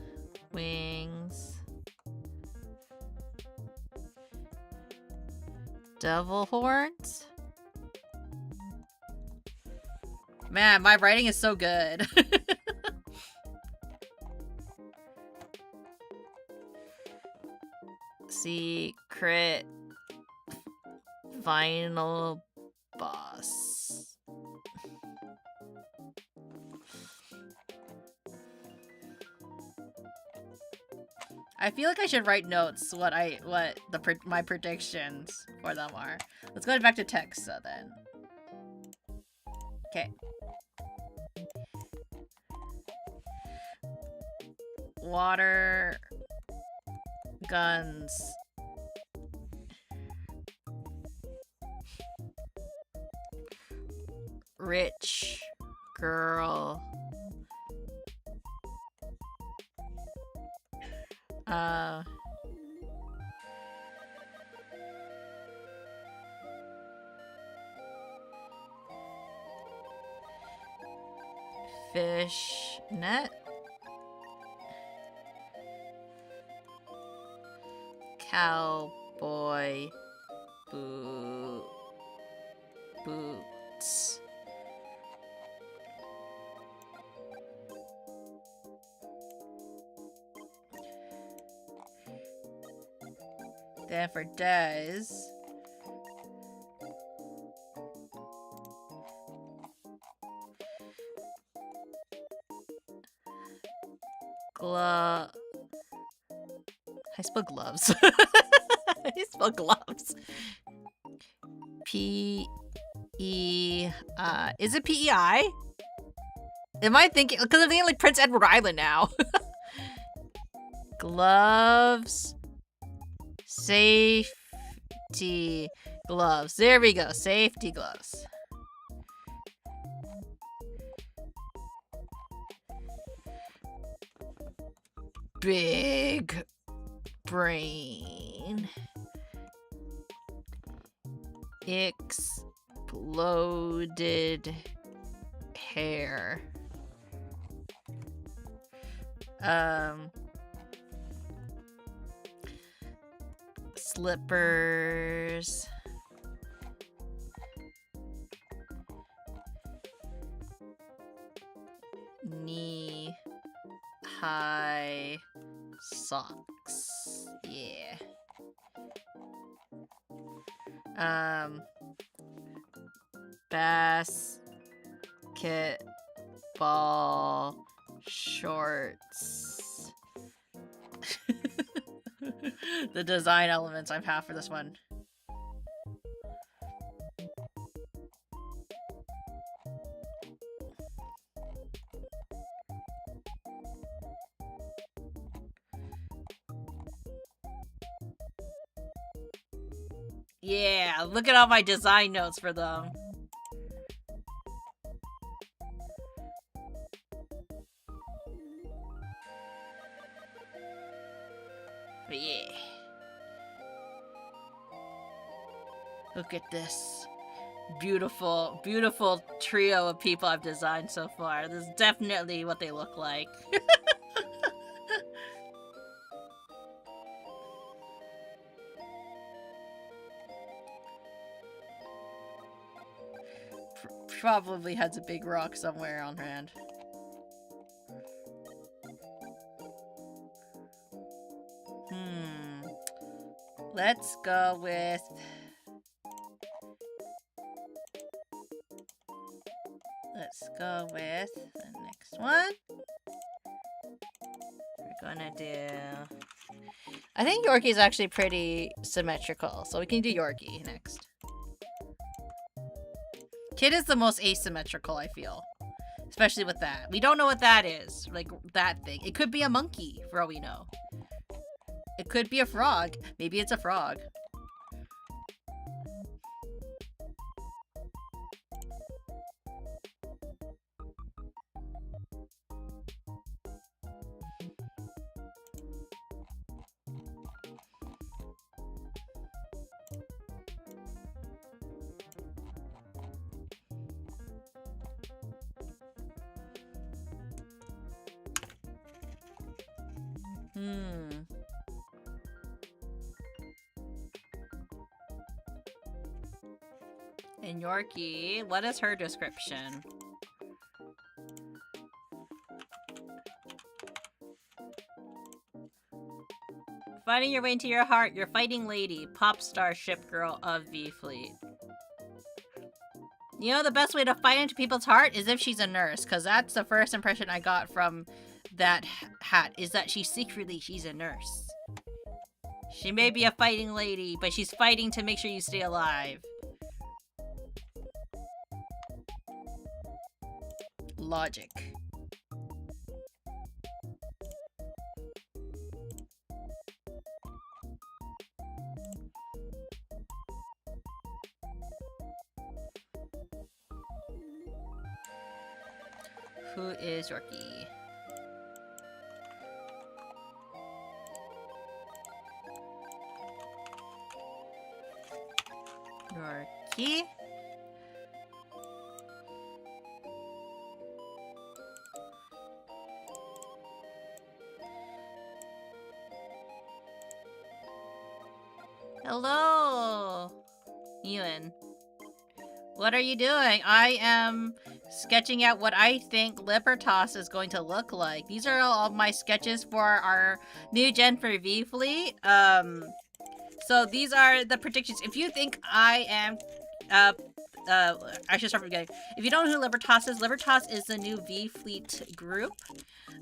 wings. Devil horns. Man, my writing is so good. Secret final boss. I feel like I should write notes my predictions for them are. Let's go back to text then. Okay. Water guns. Rich girl. Fish net. Cowboy boots. Then for Des... I spell gloves. I spell gloves. P-E-I... Is it P-E-I? Am I thinking... Because I'm thinking like Prince Edward Island now. Gloves. Safety gloves. There we go. Safety gloves. Big brain. Exploded hair. Slippers. Knee high socks. Yeah. Basketball shorts. The design elements I'm half for this one. Yeah, look at all my design notes for them. But yeah. Look at this beautiful, beautiful trio of people I've designed so far. This is definitely what they look like. Probably has a big rock somewhere on hand. Let's go with... Let's go with the next one. We're gonna do... I think Yorkie's actually pretty symmetrical, so we can do Yorkie next. Kid is the most asymmetrical, I feel. Especially with that. We don't know what that is. Like, that thing. It could be a monkey, for all we know. It could be a frog. Maybe it's a frog. And Yorkie, what is her description? Finding your way into your heart, your fighting lady, pop star ship girl of V Fleet. You know, the best way to fight into people's heart is if she's a nurse, because that's the first impression I got from that hat, is that she's a nurse. She may be a fighting lady, but she's fighting to make sure you stay alive. Logic. Who is Yorkie? Yorkie? Hello, Ewan. What are you doing? I am sketching out what I think Libertas is going to look like. These are all of my sketches for our new gen for V Fleet. So these are the predictions. If you think I am, I should start from the beginning. If you don't know who Libertas is the new V Fleet group.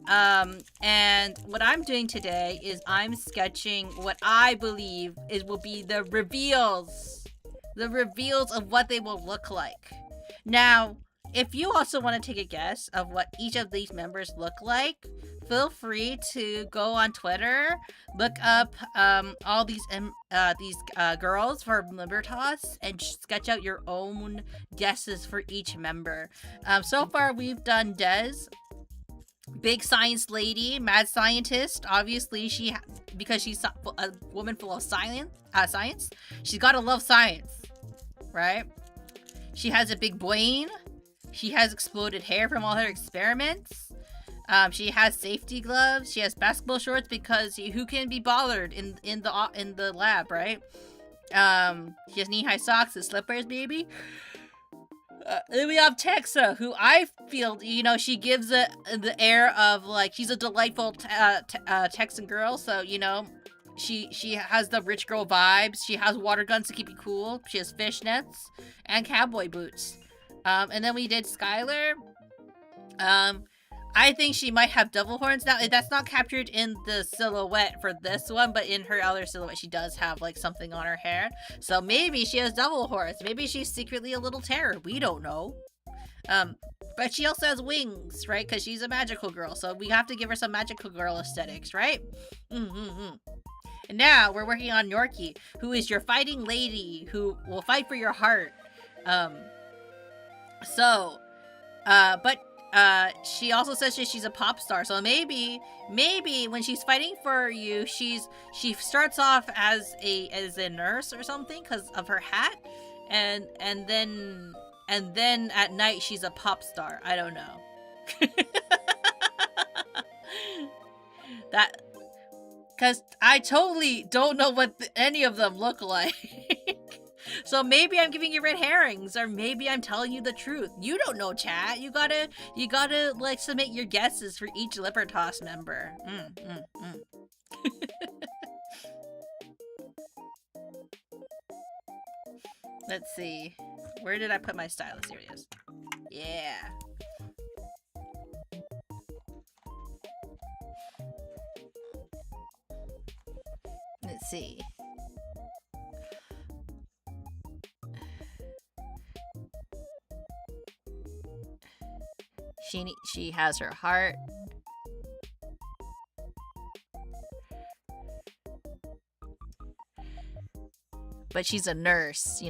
And what I'm doing today is I'm sketching what I believe will be the reveals of what they will look like. Now, if you also want to take a guess of what each of these members look like, feel free to go on Twitter, look up all these girls from Libertas, and sketch out your own guesses for each member. So far, we've done Des, big science lady, mad scientist. Obviously, because she's a woman full of science, she's gotta love science, right? She has a big brain. She has exploded hair from all her experiments. She has safety gloves. She has basketball shorts because who can be bothered in the lab, right? She has knee-high socks and slippers, baby. Then we have Texa, who I feel, she gives the air of like she's a delightful Texan girl. So she has the rich girl vibes. She has water guns to keep you cool. She has fishnets and cowboy boots. And then we did Skylar. I think she might have devil horns. Now, that's not captured in the silhouette for this one, but in her other silhouette, she does have, like, something on her hair. So maybe she has devil horns. Maybe she's secretly a little terror. We don't know. But she also has wings, right? Because she's a magical girl. So we have to give her some magical girl aesthetics, right? And now we're working on Yorkie, who is your fighting lady who will fight for your heart. But she also says she's a pop star, so maybe when she's fighting for you, she starts off as a nurse or something because of her hat, and then at night she's a pop star. I don't know. That because I totally don't know what any of them look like. So maybe I'm giving you red herrings, or maybe I'm telling you the truth. You don't know, chat. You gotta like submit your guesses for each Libertas member. Let's see. Where did I put my stylus? Here it is. Yeah. Let's see. She has her heart. But she's a nurse,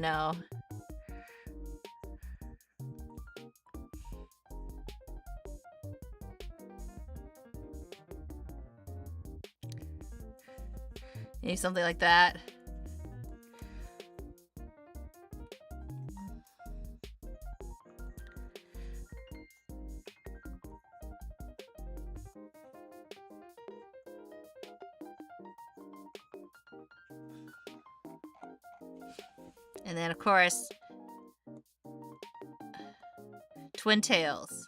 Maybe something like that. And then, of course, Twin Tails.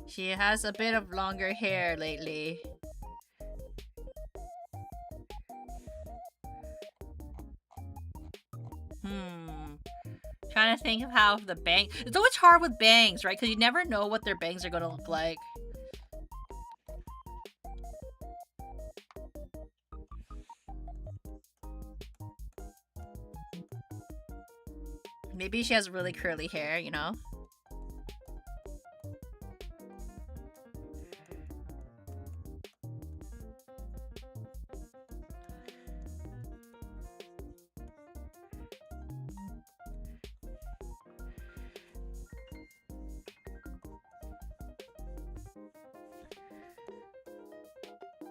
She has a bit of longer hair lately. Trying to think of how the bang. It's always hard with bangs, right? Because you never know what their bangs are gonna look like. Maybe she has really curly hair, you know?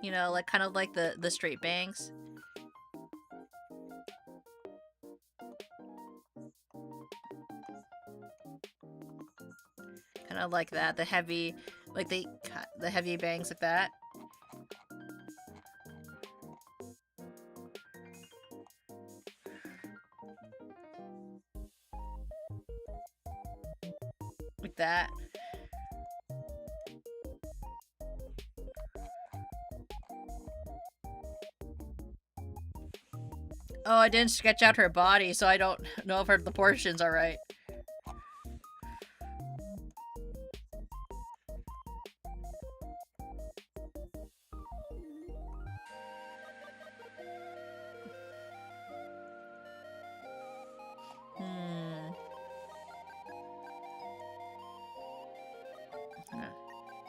You know, like kind of like the straight bangs. Kind of like that, the heavy, like the heavy bangs like that. Like that. Oh, I didn't sketch out her body, so I don't know if the proportions are right.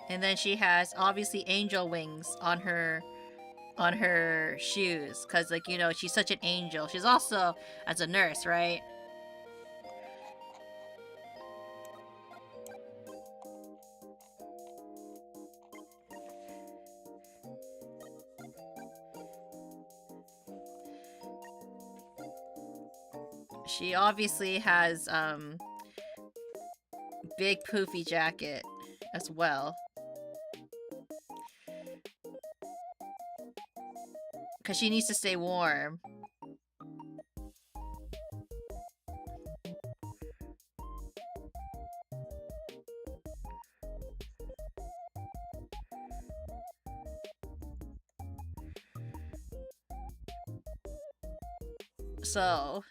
And then she has obviously angel wings on her shoes, because like, you know, she's such an angel. She's also as a nurse, right? She obviously has big poofy jacket as well. Because she needs to stay warm. So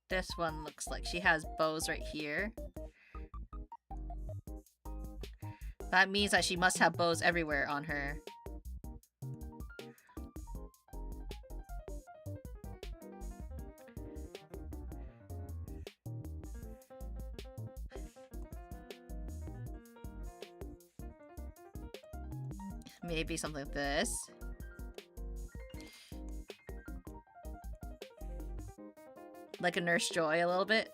this one looks like she has bows right here. That means that she must have bows everywhere on her. Maybe something like this. Like a Nurse Joy a little bit.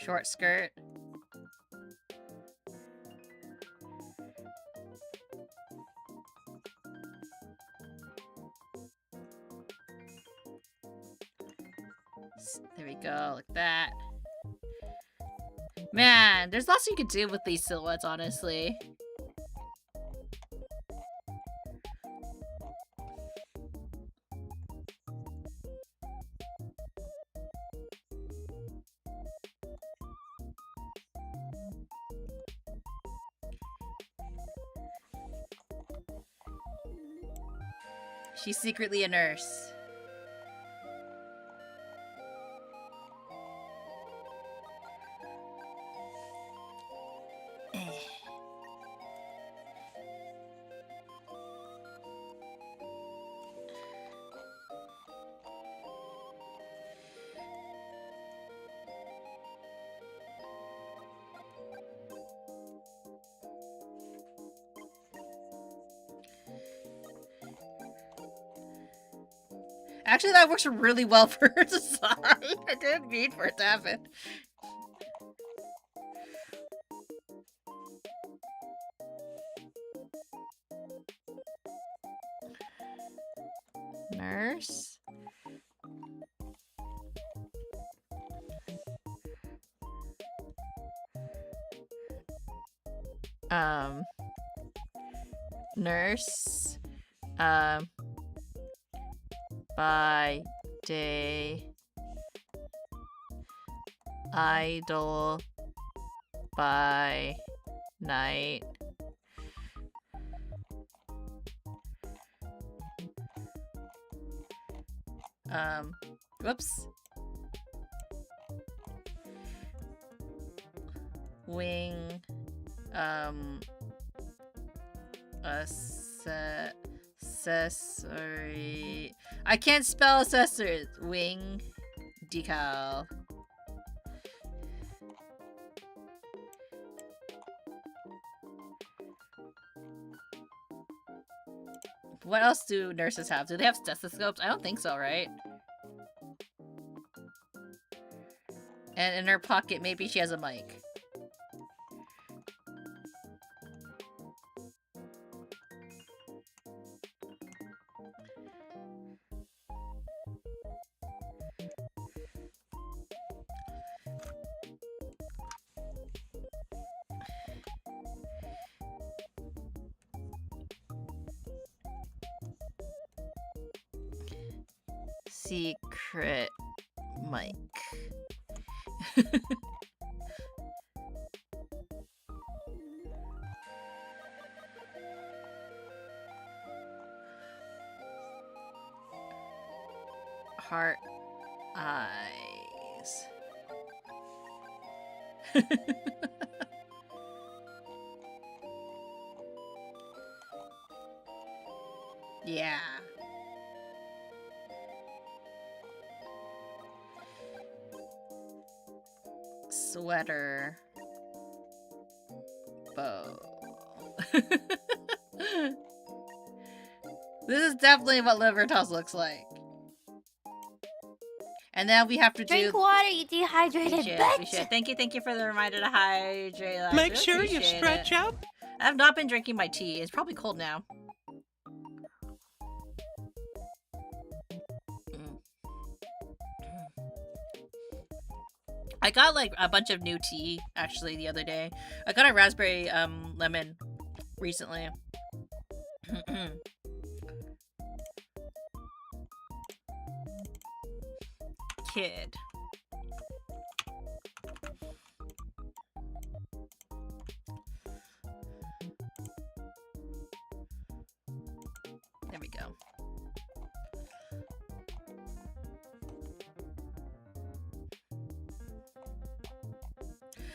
Short skirt. There we go, like that. Man, there's lots you could do with these silhouettes, honestly. She's secretly a nurse. Actually, that works really well for her design. I didn't mean for it to happen. Nurse. Nurse. By day, idle by night. Whoops. Wing, accessory. I can't spell accessories. Wing, decal. What else do nurses have? Do they have stethoscopes? I don't think so, right? And in her pocket, maybe she has a mic. Secret mic. Heart eyes. Yeah. Sweater. Bow. This is definitely what Libertas looks like. And then we have to drink water, you dehydrated bitch. We should. Thank you for the reminder to hydrate. Make sure you stretch out. I have not been drinking my tea. It's probably cold now. I got like a bunch of new tea actually the other day. I got a raspberry lemon recently. Kid. There we go.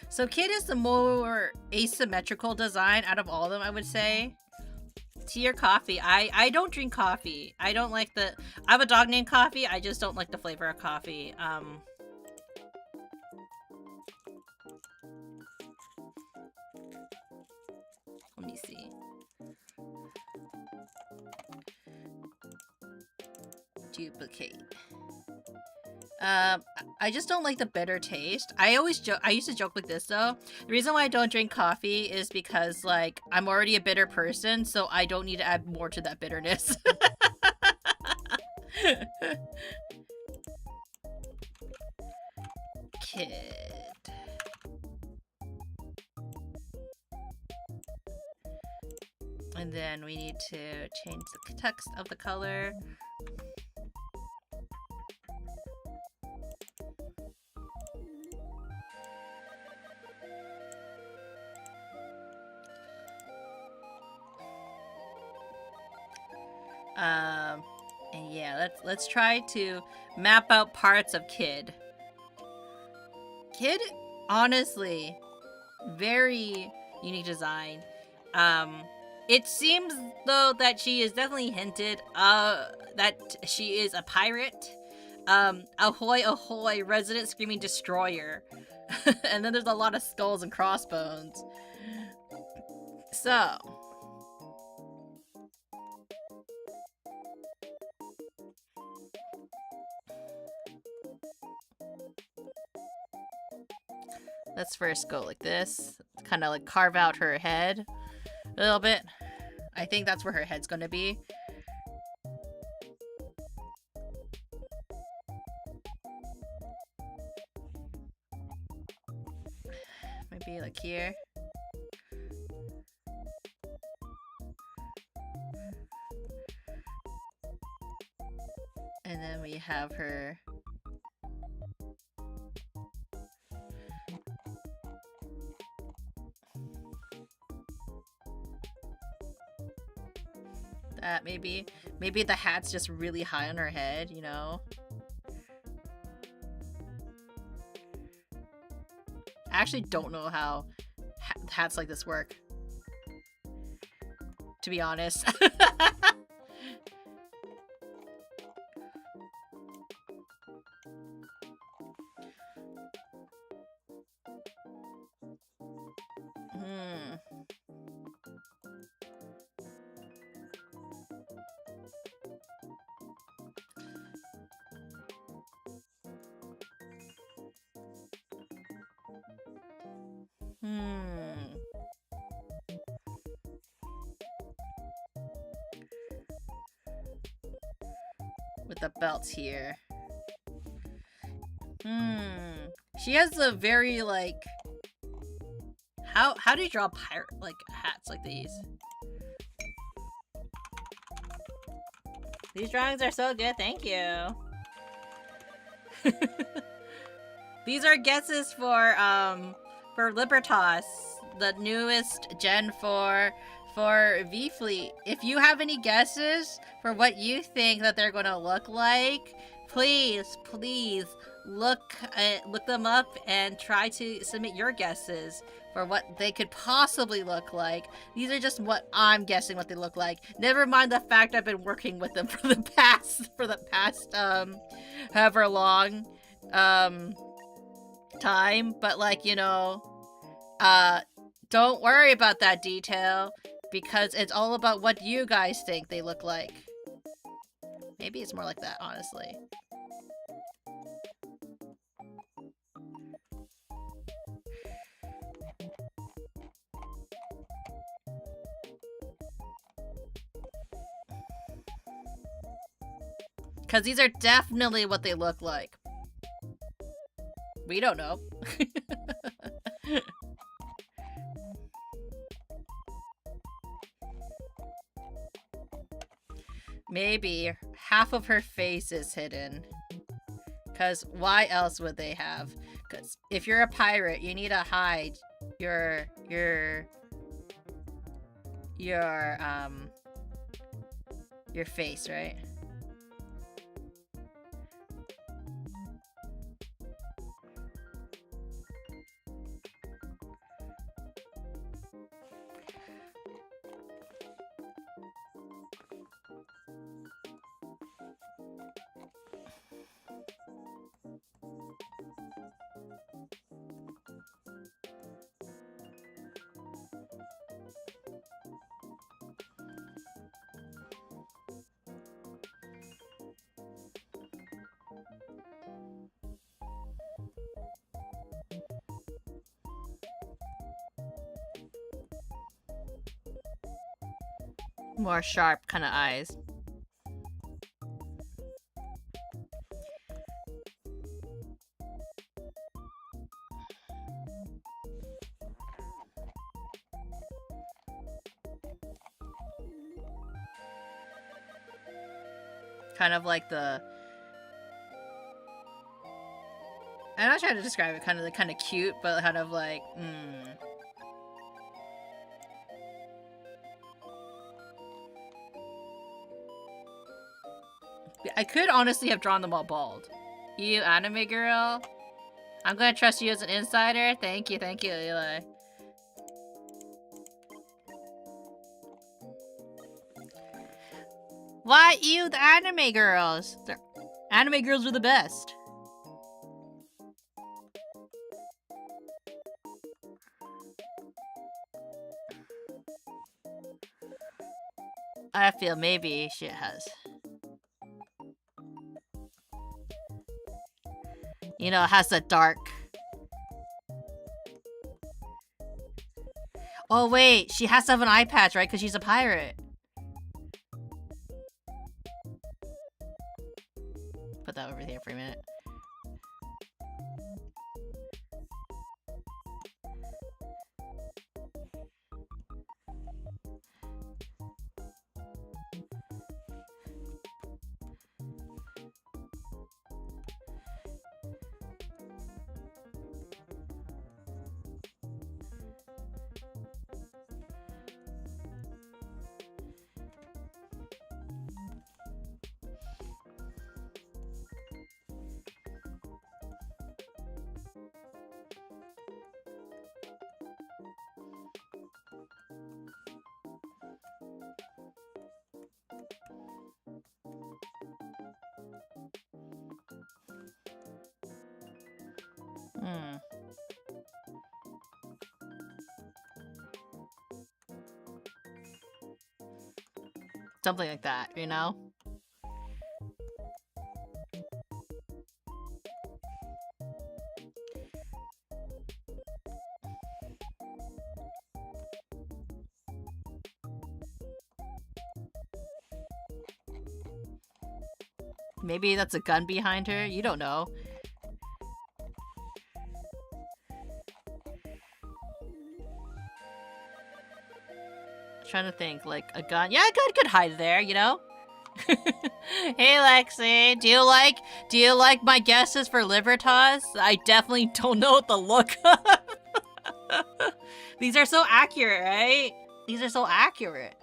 So Kid is the more asymmetrical design out of all of them, I would say. Tea or coffee? I don't drink coffee. I don't like the... I have a dog named Coffee. I just don't like the flavor of coffee. Let me see. Duplicate. I just don't like the bitter taste. I used to joke like this though. The reason why I don't drink coffee is because like I'm already a bitter person, so I don't need to add more to that bitterness. Kid. And then we need to change the text of the color. And yeah, let's try to map out parts of Kid. Kid, honestly, very unique design. It seems though that she is definitely hinted that she is a pirate. Ahoy ahoy, resident screaming destroyer. And then there's a lot of skulls and crossbones. So let's first go like this. Kind of like carve out her head a little bit. I think that's where her head's gonna be. Maybe like here. And then we have her. That maybe the hat's just really high on her head, you know? I actually don't know how hats like this work, to be honest. With the belts here. She has a very, like... How do you draw pirate, like, hats like these? These drawings are so good, thank you. These are guesses for Libertas, the newest gen for V-Fleet. If you have any guesses for what you think that they're gonna look like, please look them up and try to submit your guesses for what they could possibly look like. These are just what I'm guessing what they look like. Never mind the fact I've been working with them for the past however long time, but like, you know, don't worry about that detail because it's all about what you guys think they look like. Maybe it's more like that, honestly. Because these are definitely what they look like. We don't know. Maybe half of her face is hidden. Because why else would they have? Because if you're a pirate, you need to hide your face, right? More sharp kind of eyes. Kind of like the... I'm not trying to describe it, kind of cute, but kind of like, I could honestly have drawn them all bald. You anime girl. I'm gonna trust you as an insider. Thank you, Eli. Why you, the anime girls? Anime girls are the best. I feel maybe she has. You know, it has the dark. Oh wait, she has to have an eye patch, right? Because she's a pirate. Put that over here for a minute. Something like that, you know? Maybe that's a gun behind her? You don't know. Trying to think, like a gun. Yeah, a gun could hide there, you know? Hey Lexi, do you like my guesses for Libertas? I definitely don't know what to look up. These are so accurate, right? These are so accurate.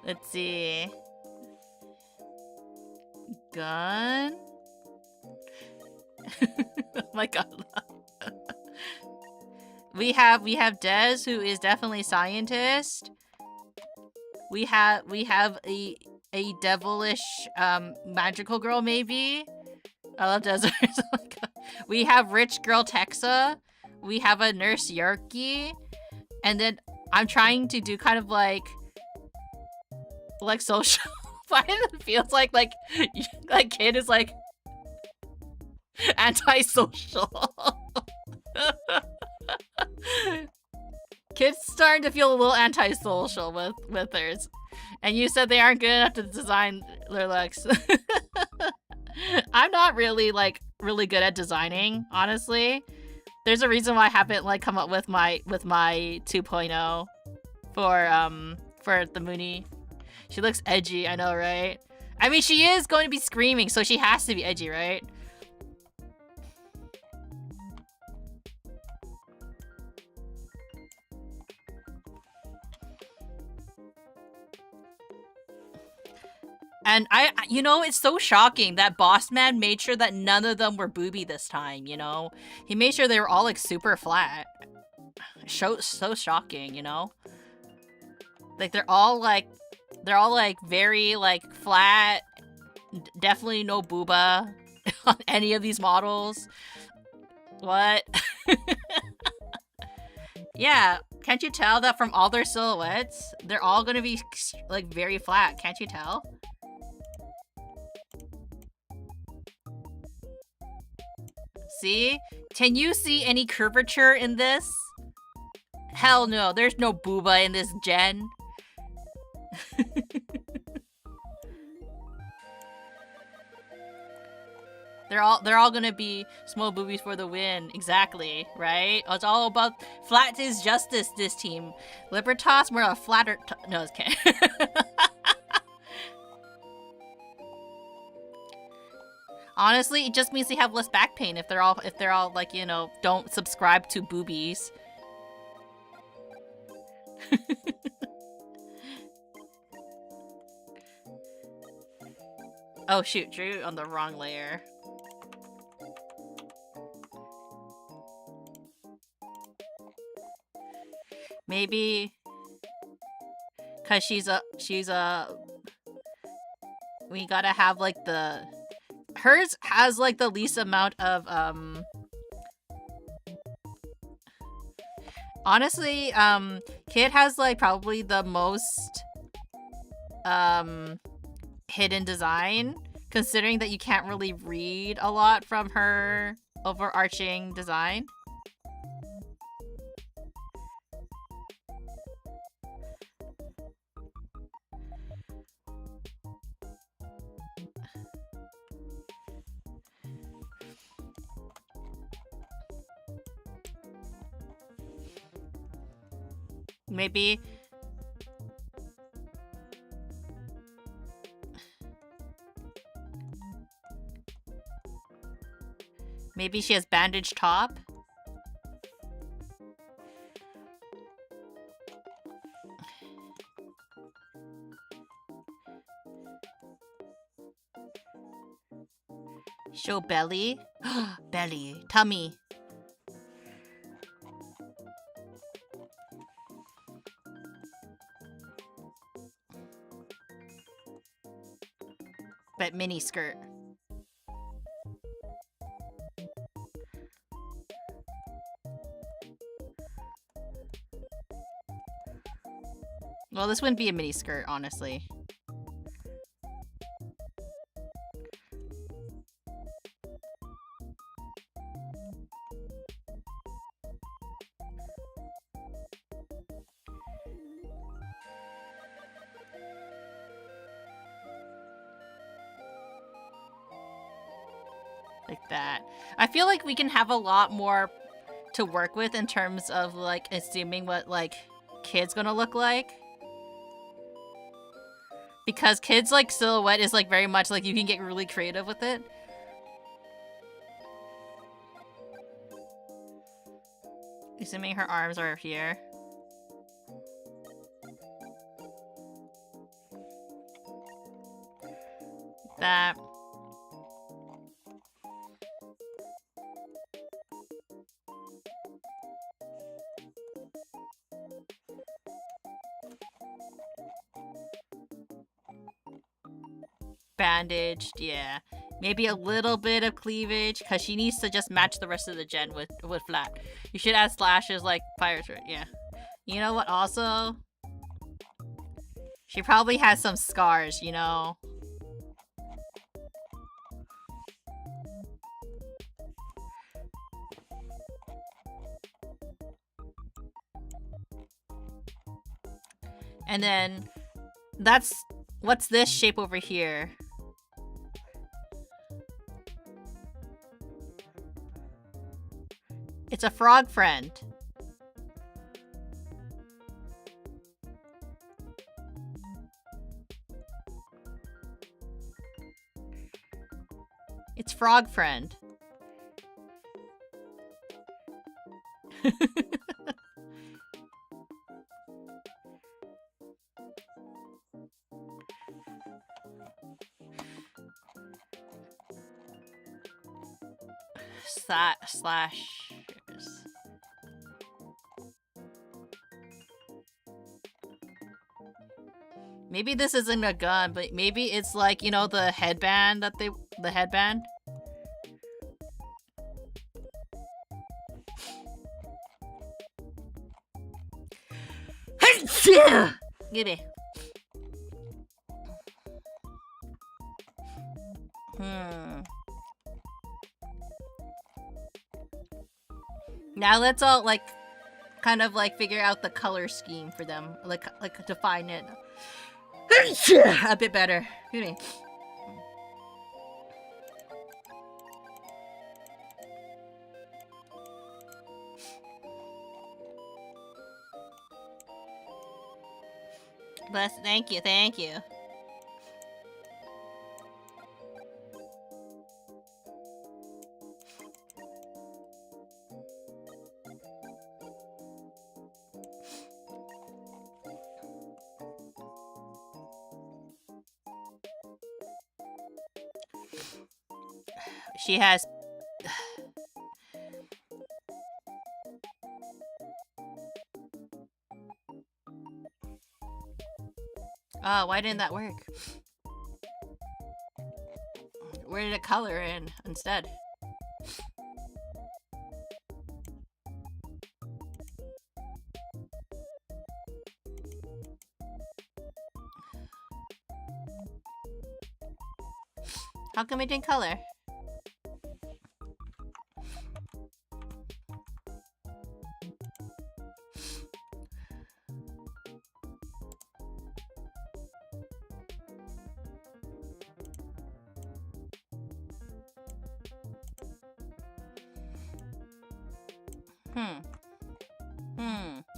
Let's see. Gun. Oh my god. We have Dez, who is definitely scientist. We have a devilish magical girl, maybe. I love Dez. We have rich girl Texa. We have a nurse Yerky. And then I'm trying to do kind of like social. Why it feels like kid is like antisocial. Kid's starting to feel a little antisocial with hers. And you said they aren't good enough to design their looks. I'm not really good at designing, honestly. There's a reason why I haven't come up with my 2.0 for the Munii. She looks edgy, I know, right? I mean, she is going to be screaming, so she has to be edgy, right? And you know, it's so shocking that Boss Man made sure that none of them were booby this time, you know? He made sure they were all, super flat. So shocking, you know? Like, they're all, very, flat. Definitely no booba on any of these models. What? Yeah, can't you tell that from all their silhouettes, they're all gonna be, very flat, can't you tell? See? Can you see any curvature in this? Hell no, there's no booba in this gen. They're all gonna be small boobies for the win. Exactly, right? It's all about flat is justice, this team. Libertas, we're a flatter no, it's okay. Honestly, it just means they have less back pain if they're all you know, don't subscribe to boobies. Oh shoot, drew on the wrong layer. Maybe cause she's a we gotta have hers has the least amount of honestly, Kid has probably the most hidden design, considering that you can't really read a lot from her overarching design. Maybe she has bandaged top. Show belly. Belly. Tummy. But mini skirt. Well, this wouldn't be a mini skirt, honestly. Like that. I feel like we can have a lot more to work with in terms of like assuming what like kids gonna look like. Because kids like silhouette is like very much like you can get really creative with it. Assuming her arms are here. That. Bandaged, yeah. Maybe a little bit of cleavage, because she needs to just match the rest of the gen with flat. You should add slashes like Pirate's Red, yeah. You know what also? She probably has some scars, you know? And then, that's... What's this shape over here? It's a frog friend. It's frog friend. Slashes. Maybe this isn't a gun, but maybe it's like, you know, the headband that the headband? Give me. Now let's all like kind of like figure out the color scheme for them, like define it a bit better. Give me. Bless. Thank you. Thank you. She has... Oh, why didn't that work? Where did it color in instead? How come it didn't color?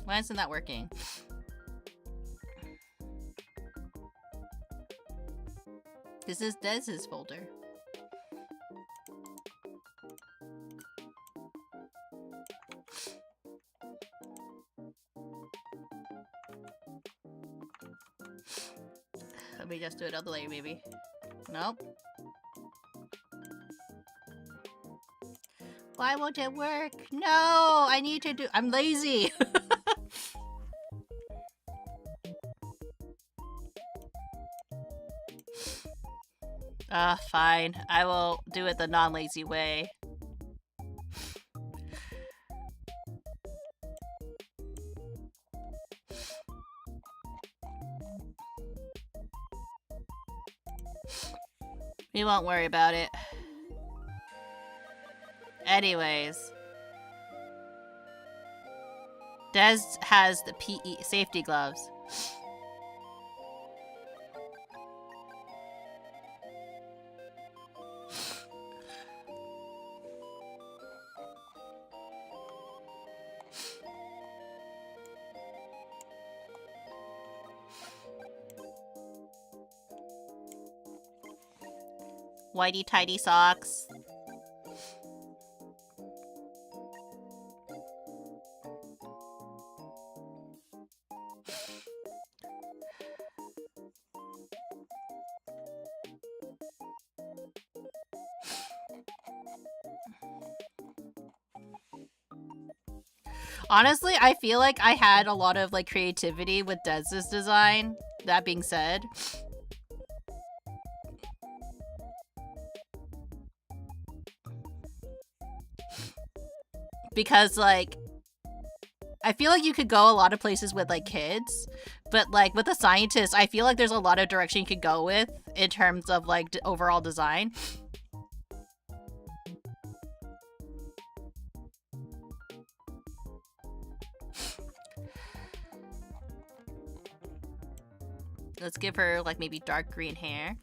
Why isn't that working? This is Dez's folder. Let me just do it other way, maybe. Nope. Why won't it work? No, I need to do... I'm lazy. Fine. I will do it the non-lazy way. We won't worry about it. Anyways. Des has the PE safety gloves. Whitey tidy socks. Honestly, I feel like I had a lot of like creativity with Dez's design. That being said, because like I feel like you could go a lot of places with like kids, but like with a scientist, I feel like there's a lot of direction you could go with in terms of like overall design. Let's give her like maybe dark green hair.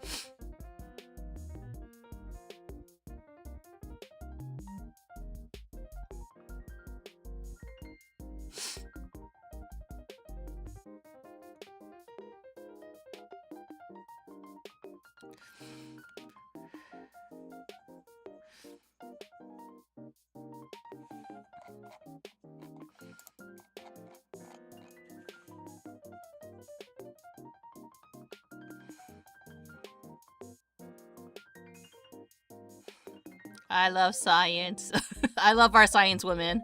I love science. I love our science women.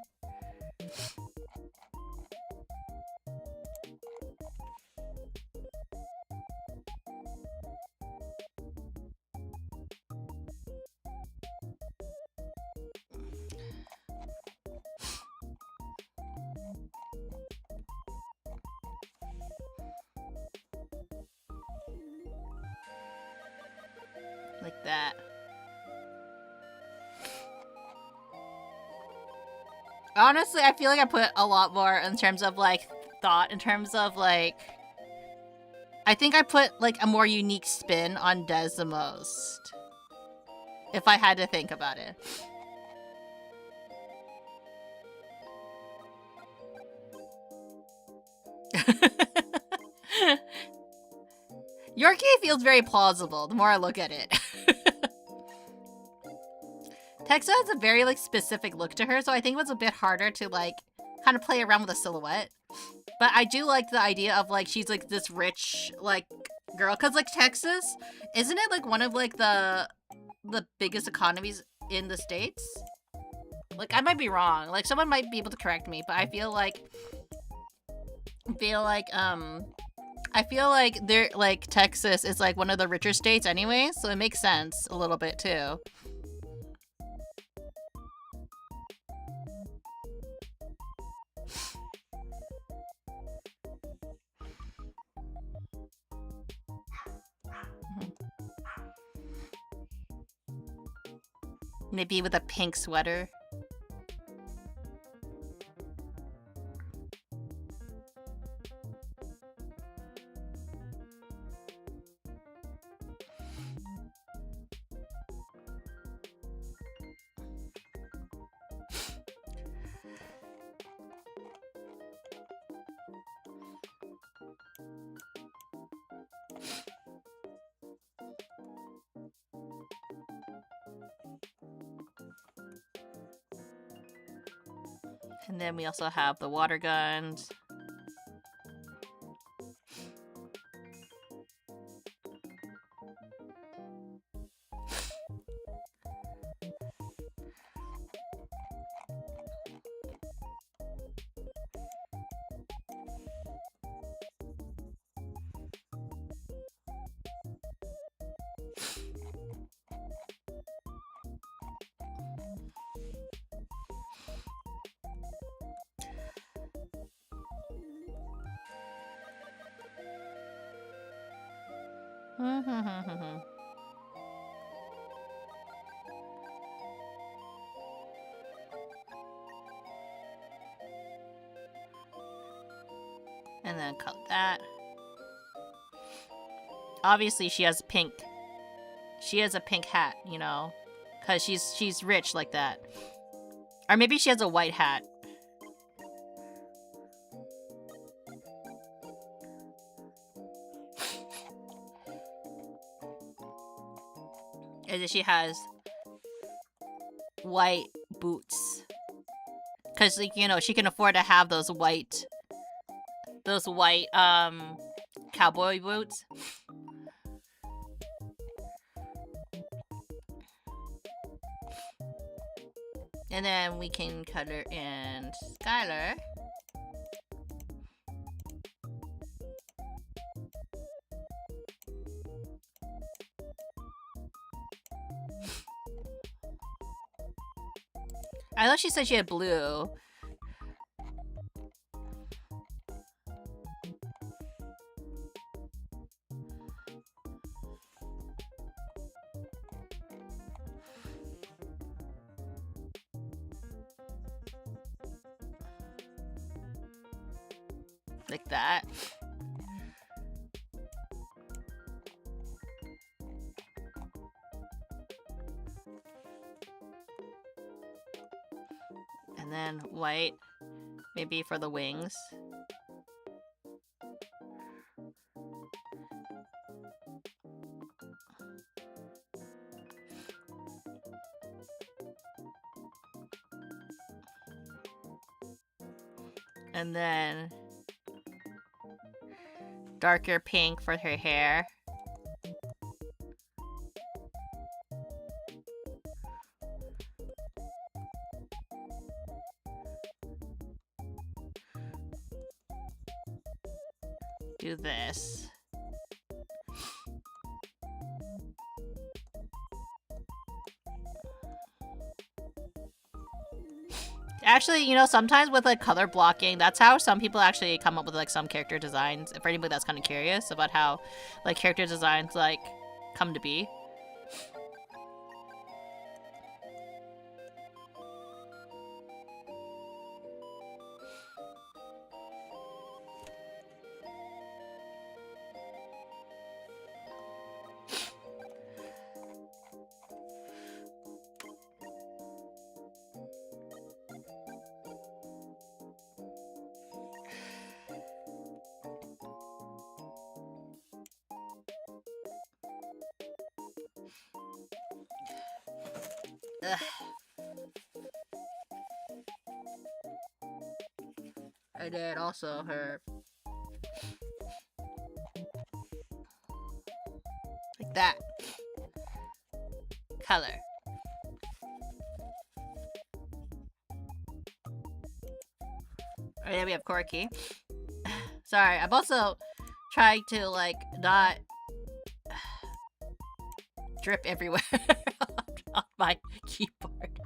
Like that. Honestly, I feel like I put a lot more in terms of like thought, in terms of like I think I put like a more unique spin on Des the most. If I had to think about it. Yorkie feels very plausible the more I look at it. Texa has a very like specific look to her, so I think it was a bit harder to like kind of play around with a silhouette. But I do like the idea of like she's like this rich like girl, cause like Texas, isn't it like one of like the biggest economies in the States? Like I might be wrong. Like someone might be able to correct me, but I feel like they're like Texas is like one of the richer states anyway, so it makes sense a little bit too. Maybe with a pink sweater. And then we also have the water guns. And then cut that. Obviously, she has pink. She has a pink hat, you know, because she's rich like that. Or maybe she has a white hat. And then she has white boots. Because, like, you know, she can afford to have those white cowboy boots. And then we can color in Skylar. I thought she said she had blue. Like that. And then white, maybe for the wings. And then darker pink for her hair. Do this. Actually, you know, sometimes with like color blocking, that's how some people actually come up with like some character designs. For anybody that's kind of curious about how like character designs like come to be. Ugh. And then also her like that color. And then we have Corky. Sorry, I'm also trying to like not drip everywhere on my keyboard.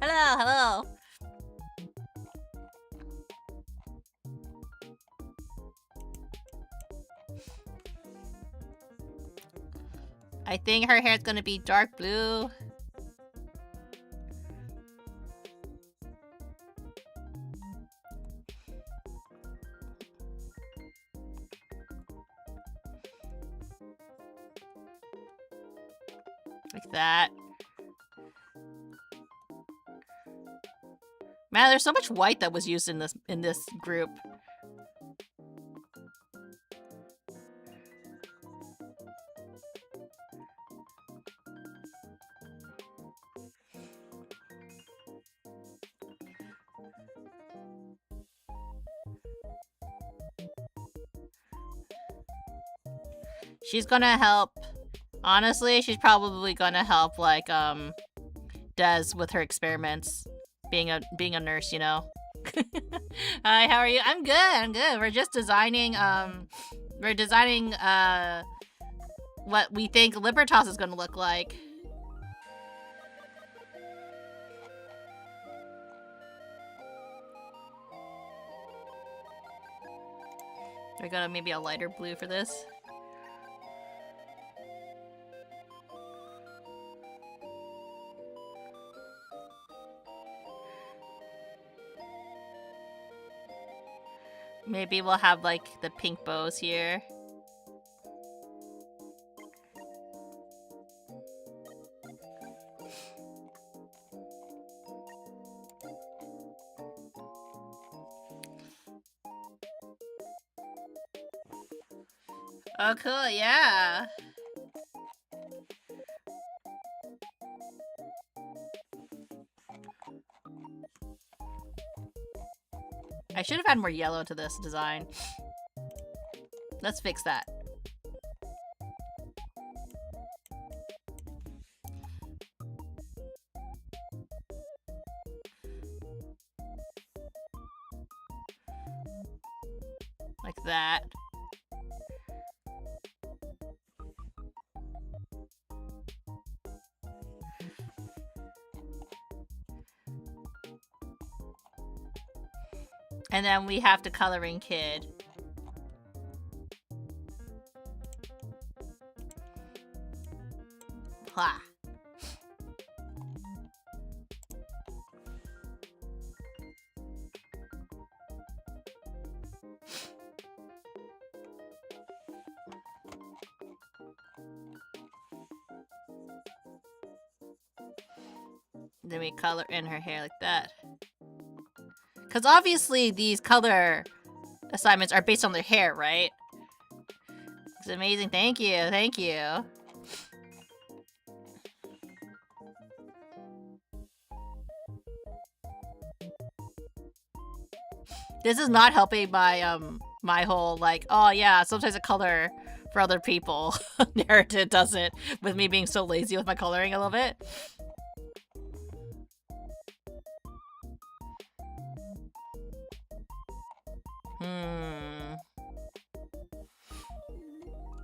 Hello, hello. I think her hair is gonna be dark blue. Like that. Man, there's so much white that was used in this group. She's gonna help. Honestly, she's probably gonna help like Des with her experiments. Being a nurse, you know. Hi, how are you? I'm good. I'm good. We're just designing what we think Libertas is gonna look like. We're gonna maybe a lighter blue for this. Maybe we'll have like the pink bows here. Oh, cool, yeah. I should have had more yellow to this design. Let's fix that. Like that. And then we have the coloring kid. Ha. Then we color in her hair like that. Because obviously these color assignments are based on their hair, right? It's amazing. Thank you. Thank you. This is not helping my my whole like, oh yeah, sometimes I color for other people narrative doesn't, with me being so lazy with my coloring a little bit.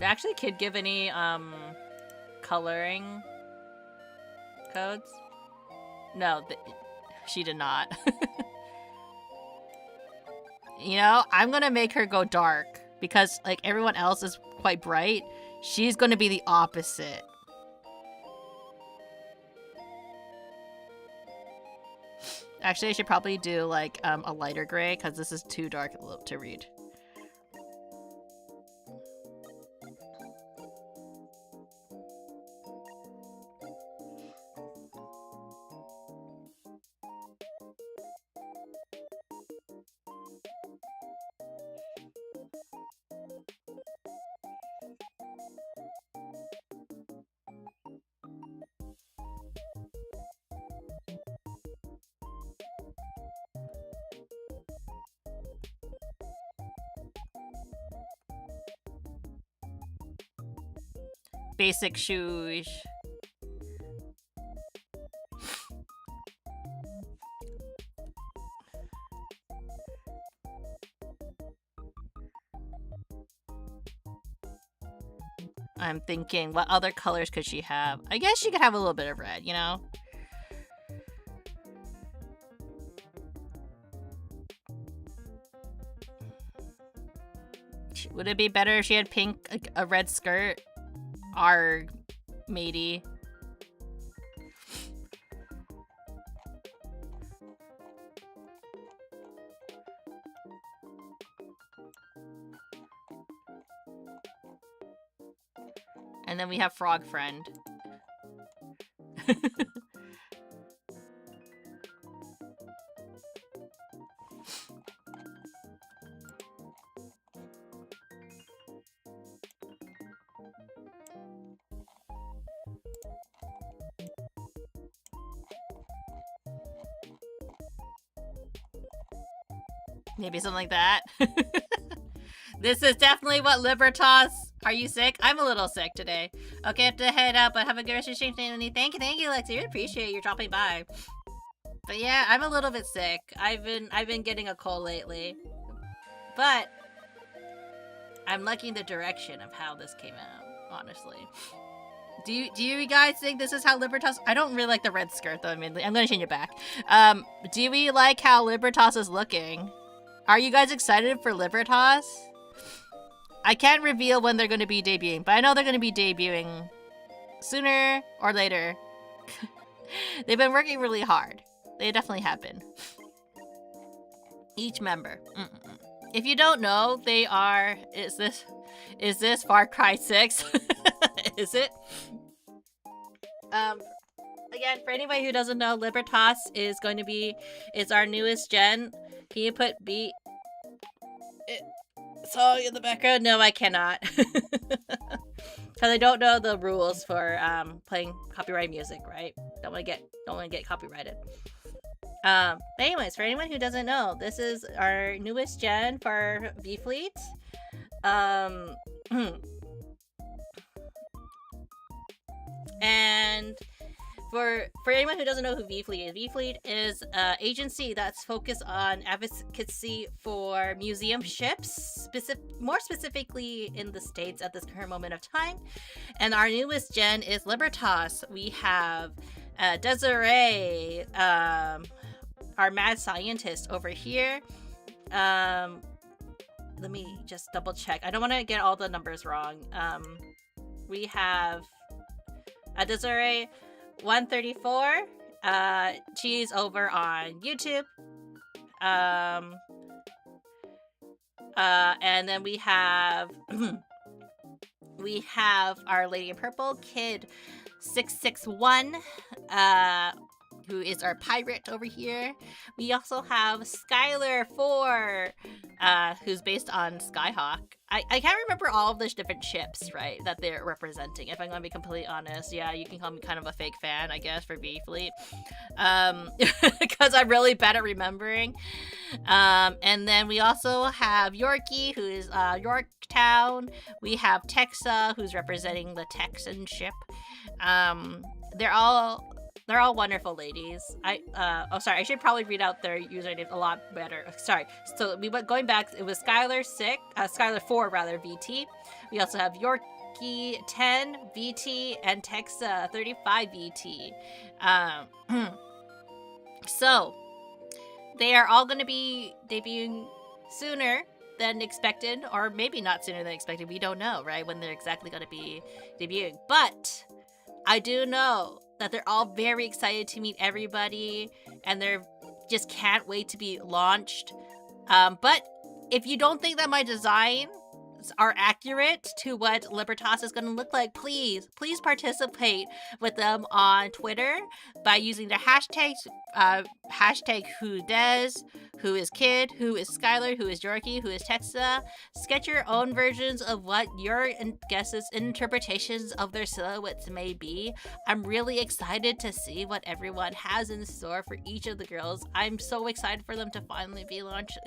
Did actually kid give any coloring codes? No, she did not. You know, I'm gonna make her go dark because like everyone else is quite bright. She's gonna be the opposite. Actually, I should probably do like a lighter gray because this is too dark to read. Basic shoes. I'm thinking, what other colors could she have? I guess she could have a little bit of red, you know? Would it be better if she had pink, a red skirt? Arg, matey. And then we have Frog Friend. Maybe something like that. This is definitely what Libertas. Are you sick? I'm a little sick today. Okay, I have to head out, but have a good rest of your stream. Thank you, Lexi. I appreciate you dropping by. But yeah, I'm a little bit sick. I've been getting a cold lately. But I'm liking the direction of how this came out, honestly. Do you guys think this is how Libertas? I don't really like the red skirt though. I mean, I'm gonna change it back. Do we like how Libertas is looking? Are you guys excited for Libertas? I can't reveal when they're going to be debuting, but I know they're going to be debuting sooner or later. They've been working really hard. They definitely have been. Each member. if you don't know, they are. Is this Far Cry 6? Is it? Again, for anybody who doesn't know, Libertas is going to be, it's our newest gen. Can you put song in the background? No, I cannot. Because I don't know the rules for playing copyright music, right? Don't want to get copyrighted. But anyways, for anyone who doesn't know, this is our newest gen for V Fleet. And for anyone who doesn't know who V Fleet is an agency that's focused on advocacy for museum ships, more specifically in the States at this current moment of time. And our newest gen is Libertas. We have Desiree, our mad scientist over here. Let me just double check. I don't want to get all the numbers wrong. We have Desiree 134. She's over on YouTube. And then we have we have our Lady in Purple, Kid 661, who is our pirate over here. We also have Skylar 4, who's based on Skyhawk. I can't remember all of the different ships, right, that they're representing, if I'm going to be completely honest. Yeah, you can call me kind of a fake fan, I guess, for B-Fleet. Because I'm really bad at remembering. And then we also have Yorkie, who is Yorktown. We have Texa, who's representing the Texan ship. They're all wonderful ladies. Sorry, I should probably read out their username a lot better. Sorry. So we went going back. It was Skylar 4 rather, VT. We also have Yorkie 10 VT and Texa 35 VT. So they are all going to be debuting sooner than expected, or maybe not sooner than expected. We don't know, right, when they're exactly going to be debuting. But I do know that they're all very excited to meet everybody, and they're just can't wait to be launched. But if you don't think that my designs are accurate to what Libertas is going to look like, please participate with them on Twitter by using their hashtags, hashtag whodes, who is Kid, who is Skylar, who is Yorkie, who is Texa. Sketch your own versions of what your guesses and interpretations of their silhouettes may be. I'm really excited to see what everyone has in store for each of the girls. I'm so excited for them to finally be launched.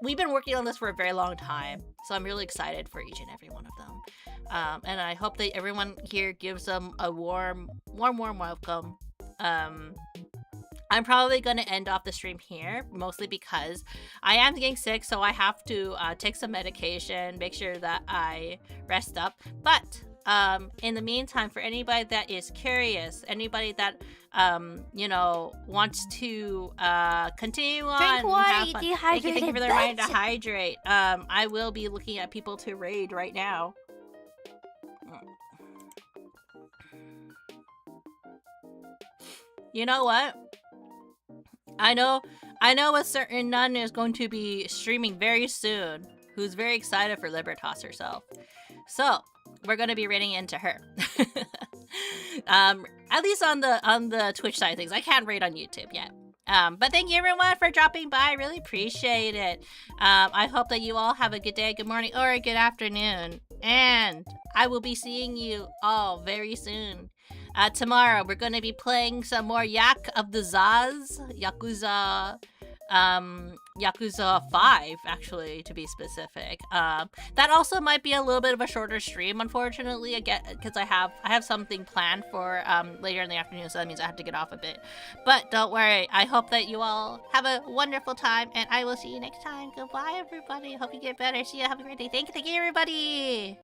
We've been working on this for a very long time, so I'm really excited for each and every one of them. And I hope that everyone here gives them a warm welcome. I'm probably going to end off the stream here, mostly because I am getting sick, so I have to take some medication, make sure that I rest up. But in the meantime, for anybody that is curious, anybody that wants to continue on, drink water, have you fun. dehydrated Thank you for the reminder to bitch. hydrate. I will be looking at people to raid right now. You know what? I know a certain nun is going to be streaming very soon, who's very excited for Libertas herself. So we're going to be raiding into her. At least on the Twitch side of things. I can't raid on YouTube yet. But thank you everyone for dropping by. I really appreciate it. I hope that you all have a good day, good morning, or a good afternoon. And I will be seeing you all very soon. Tomorrow we're going to be playing some more Yak of the Zaz, Yakuza 5, actually, to be specific. That also might be a little bit of a shorter stream, unfortunately, again, because I have something planned for later in the afternoon, so that means I have to get off a bit. But don't worry, I hope that you all have a wonderful time, and I will see you next time. Goodbye, everybody. Hope you get better. See you. Have a great day. Thank you, everybody.